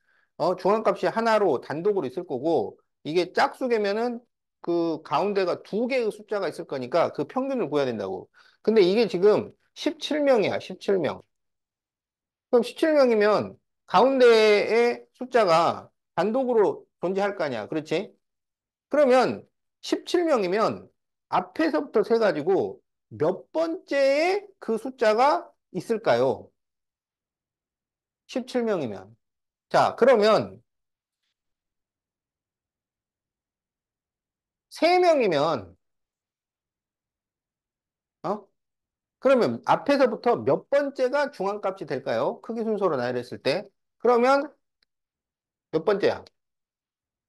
중앙값이 하나로 단독으로 있을 거고, 이게 짝수개면은 그 가운데가 두 개의 숫자가 있을 거니까 그 평균을 구해야 된다고. 근데 이게 지금 17명이야, 17명. 그럼 17명이면 가운데의 숫자가 단독으로 존재할 거 아니야. 그렇지? 그러면 17명이면 앞에서부터 세가지고 몇 번째에 그 숫자가 있을까요? 17명이면. 자, 그러면 3명이면, 어? 그러면 앞에서부터 몇 번째가 중앙값이 될까요? 크기 순서로 나열했을 때. 그러면 몇 번째야?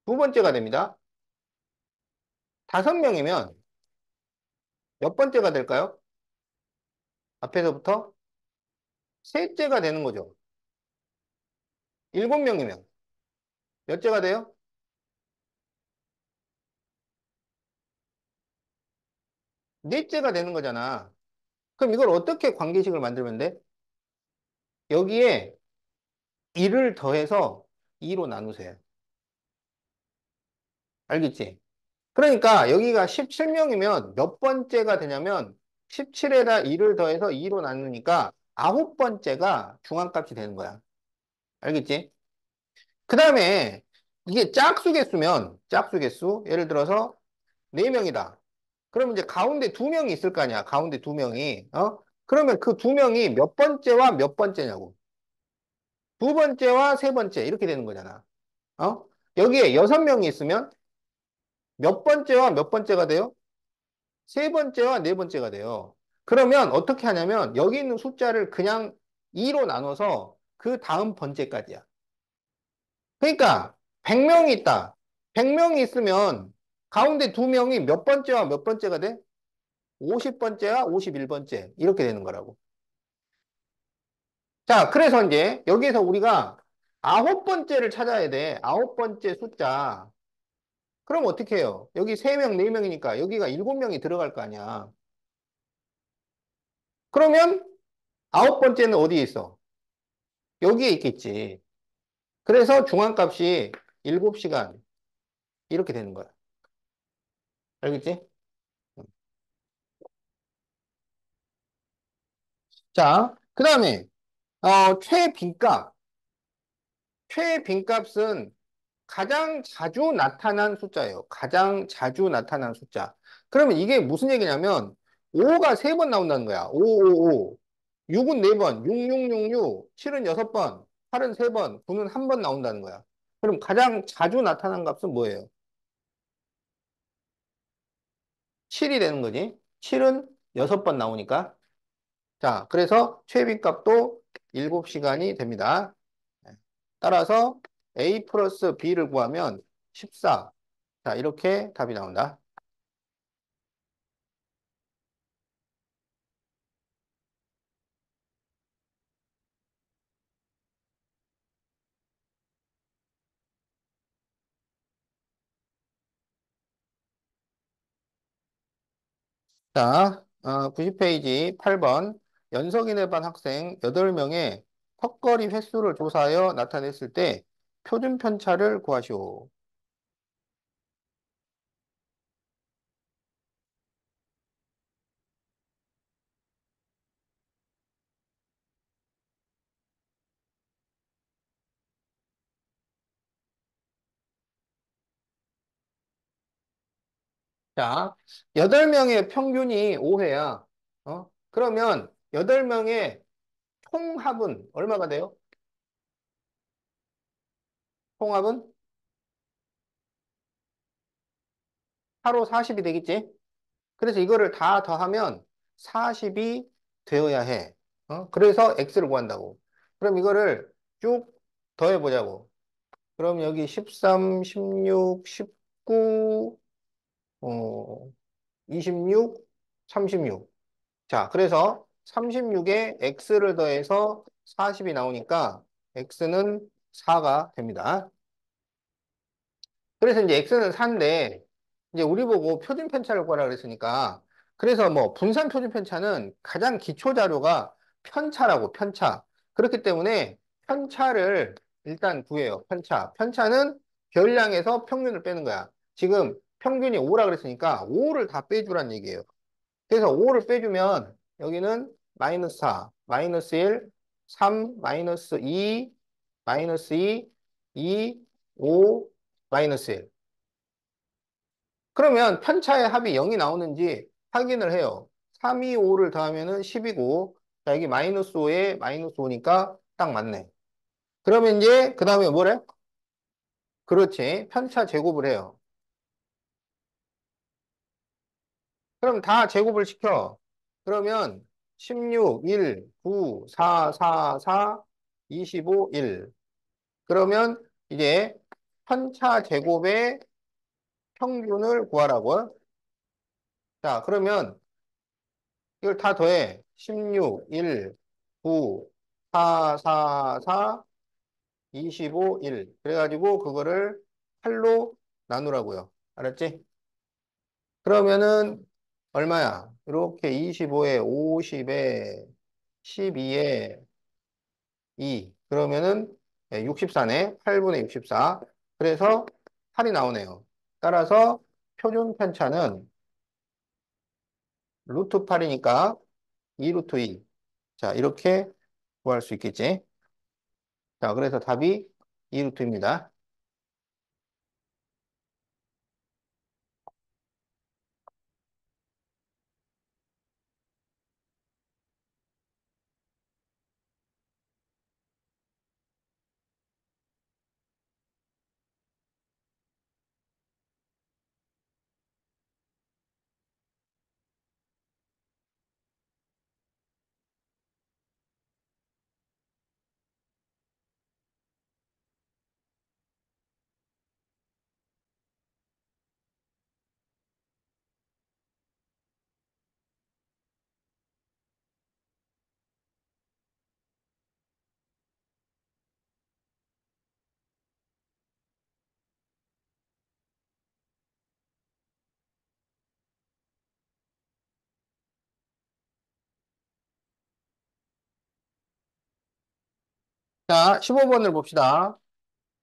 두 번째가 됩니다. 5명이면 몇 번째가 될까요? 앞에서부터 셋째가 되는 거죠. 7명이면 몇째가 돼요? 넷째가 되는 거잖아. 그럼 이걸 어떻게 관계식을 만들면 돼? 여기에 1을 더해서 2로 나누세요. 알겠지? 그러니까 여기가 17명이면 몇 번째가 되냐면 17에다 2를 더해서 2로 나누니까 9번째가 중앙값이 되는 거야. 알겠지? 그 다음에 이게 짝수 개수면 짝수 개수 예를 들어서 4명이다. 그러면 이제 가운데 2명이 있을 거 아니야. 가운데 2명이. 그러면 그 2명이 몇 번째와 몇 번째냐고. 두 번째와 세 번째 이렇게 되는 거잖아. 어? 여기에 6명이 있으면 몇 번째와 몇 번째가 돼요? 세 번째와 네 번째가 돼요. 그러면 어떻게 하냐면 여기 있는 숫자를 그냥 2로 나눠서 그 다음 번째까지야. 그러니까 100명이 있다. 100명이 있으면 가운데 2명이 몇 번째와 몇 번째가 돼? 50번째와 51번째 이렇게 되는 거라고. 자, 그래서 이제 여기에서 우리가 9번째를 찾아야 돼. 9번째 숫자. 그럼 어떻게 해요? 여기 3명, 4명이니까 여기가 7명이 들어갈 거 아니야. 그러면 9번째는 어디에 있어? 여기에 있겠지. 그래서 중앙값이 7시간 이렇게 되는 거야. 알겠지? 자, 그 다음에 최빈값. 최빈값은 가장 자주 나타난 숫자예요. 가장 자주 나타난 숫자. 그러면 이게 무슨 얘기냐면 5가 3번 나온다는 거야. 5, 5, 5. 6은 4번, 6, 6, 6, 6, 7은 6번, 8은 3번, 9는 1번 나온다는 거야. 그럼 가장 자주 나타난 값은 뭐예요? 7이 되는 거지. 7은 6번 나오니까. 자, 그래서 최빈값도 7시간이 됩니다. 네. 따라서 A 플러스 B를 구하면 14. 자, 이렇게 답이 나온다. 자, 90페이지 8번. 연석인의 반 학생 8명의 턱걸이 횟수를 조사하여 나타냈을 때 표준 편차를 구하시오. 자, 8명의 평균이 5회야. 그러면 8명의 총합은 얼마가 돼요? 총합은 8호 40이 되겠지? 그래서 이거를 다 더하면 40이 되어야 해. 그래서 x를 구한다고. 그럼 이거를 쭉 더해보자고. 그럼 여기 13, 16, 19, 26, 36. 자, 그래서 36에 x를 더해서 40이 나오니까 x는 4가 됩니다. 그래서 이제 x는 4인데 이제 우리 보고 표준 편차를 구하라 그랬으니까 그래서 뭐 분산 표준 편차는 가장 기초 자료가 편차라고 편차. 그렇기 때문에 편차를 일단 구해요. 편차. 편차는 별량에서 평균을 빼는 거야. 지금 평균이 5라 그랬으니까 5를 다 빼주란 얘기예요. 그래서 5를 빼주면 여기는 마이너스 4, 마이너스 1, 3, 마이너스 2, 마이너스 2, 2, 5, 마이너스 1. 그러면 편차의 합이 0이 나오는지 확인을 해요. 3, 2, 5를 더하면은 10이고, 자, 여기 마이너스 5에 마이너스 5니까 딱 맞네. 그러면 이제, 그 다음에 뭐래? 그렇지. 편차 제곱을 해요. 그럼 다 제곱을 시켜. 그러면 16, 1, 9, 4, 4, 4, 25, 1. 그러면 이제 편차 제곱의 평균을 구하라고. 자, 그러면 이걸 다 더해. 16, 1, 9, 4, 4, 4, 25, 1. 그래가지고 그거를 8로 나누라고요. 알았지? 그러면은 얼마야? 이렇게 25에 50에 12에 2. 그러면은 64네. 8분의 64. 그래서 8이 나오네요. 따라서 표준 편차는 루트 8이니까 2 루트 2. 자, 이렇게 구할 수 있겠지? 자, 그래서 답이 2루트입니다. 자, 15번을 봅시다.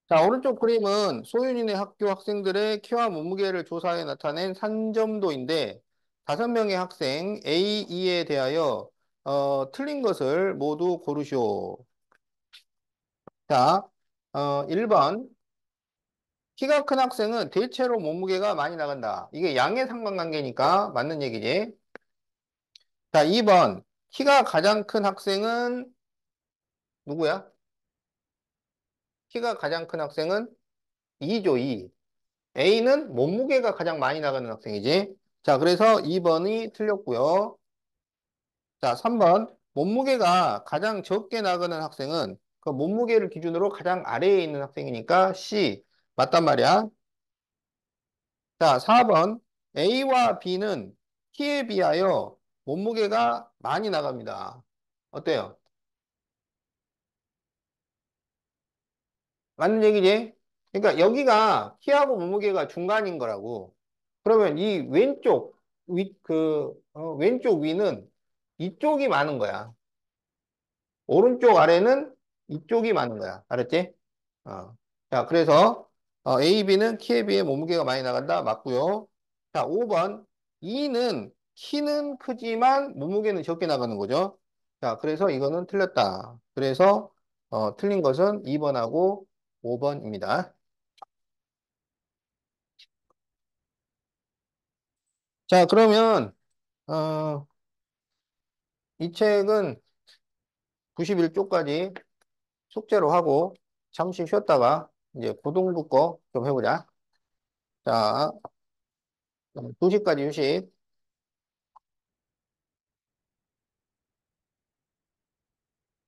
자, 오른쪽 그림은 소윤이네 학교 학생들의 키와 몸무게를 조사해 나타낸 산점도인데, 5명의 학생 A, E에 대하여 틀린 것을 모두 고르시오. 자, 1번. 키가 큰 학생은 대체로 몸무게가 많이 나간다. 이게 양의 상관관계니까 맞는 얘기지. 자, 2번. 키가 가장 큰 학생은 누구야? 키가 가장 큰 학생은 2죠, 2. A는 몸무게가 가장 많이 나가는 학생이지. 자, 그래서 2번이 틀렸고요. 자, 3번. 몸무게가 가장 적게 나가는 학생은 그 몸무게를 기준으로 가장 아래에 있는 학생이니까 C. 맞단 말이야. 자, 4번. A와 B는 키에 비하여 몸무게가 많이 나갑니다. 어때요? 맞는 얘기지? 그러니까 여기가 키하고 몸무게가 중간인 거라고. 그러면 이 왼쪽, 왼쪽 위는 이쪽이 많은 거야. 오른쪽 아래는 이쪽이 많은 거야. 알았지? 어. 자, 그래서 A, B는 키에 비해 몸무게가 많이 나간다. 맞고요. 자, 5번. E는 키는 크지만 몸무게는 적게 나가는 거죠. 자, 그래서 이거는 틀렸다. 그래서 틀린 것은 2번하고 5번입니다. 자, 그러면 이 책은 91쪽까지 숙제로 하고 잠시 쉬었다가 이제 고등부 거 좀 해보자. 자, 2시까지 휴식.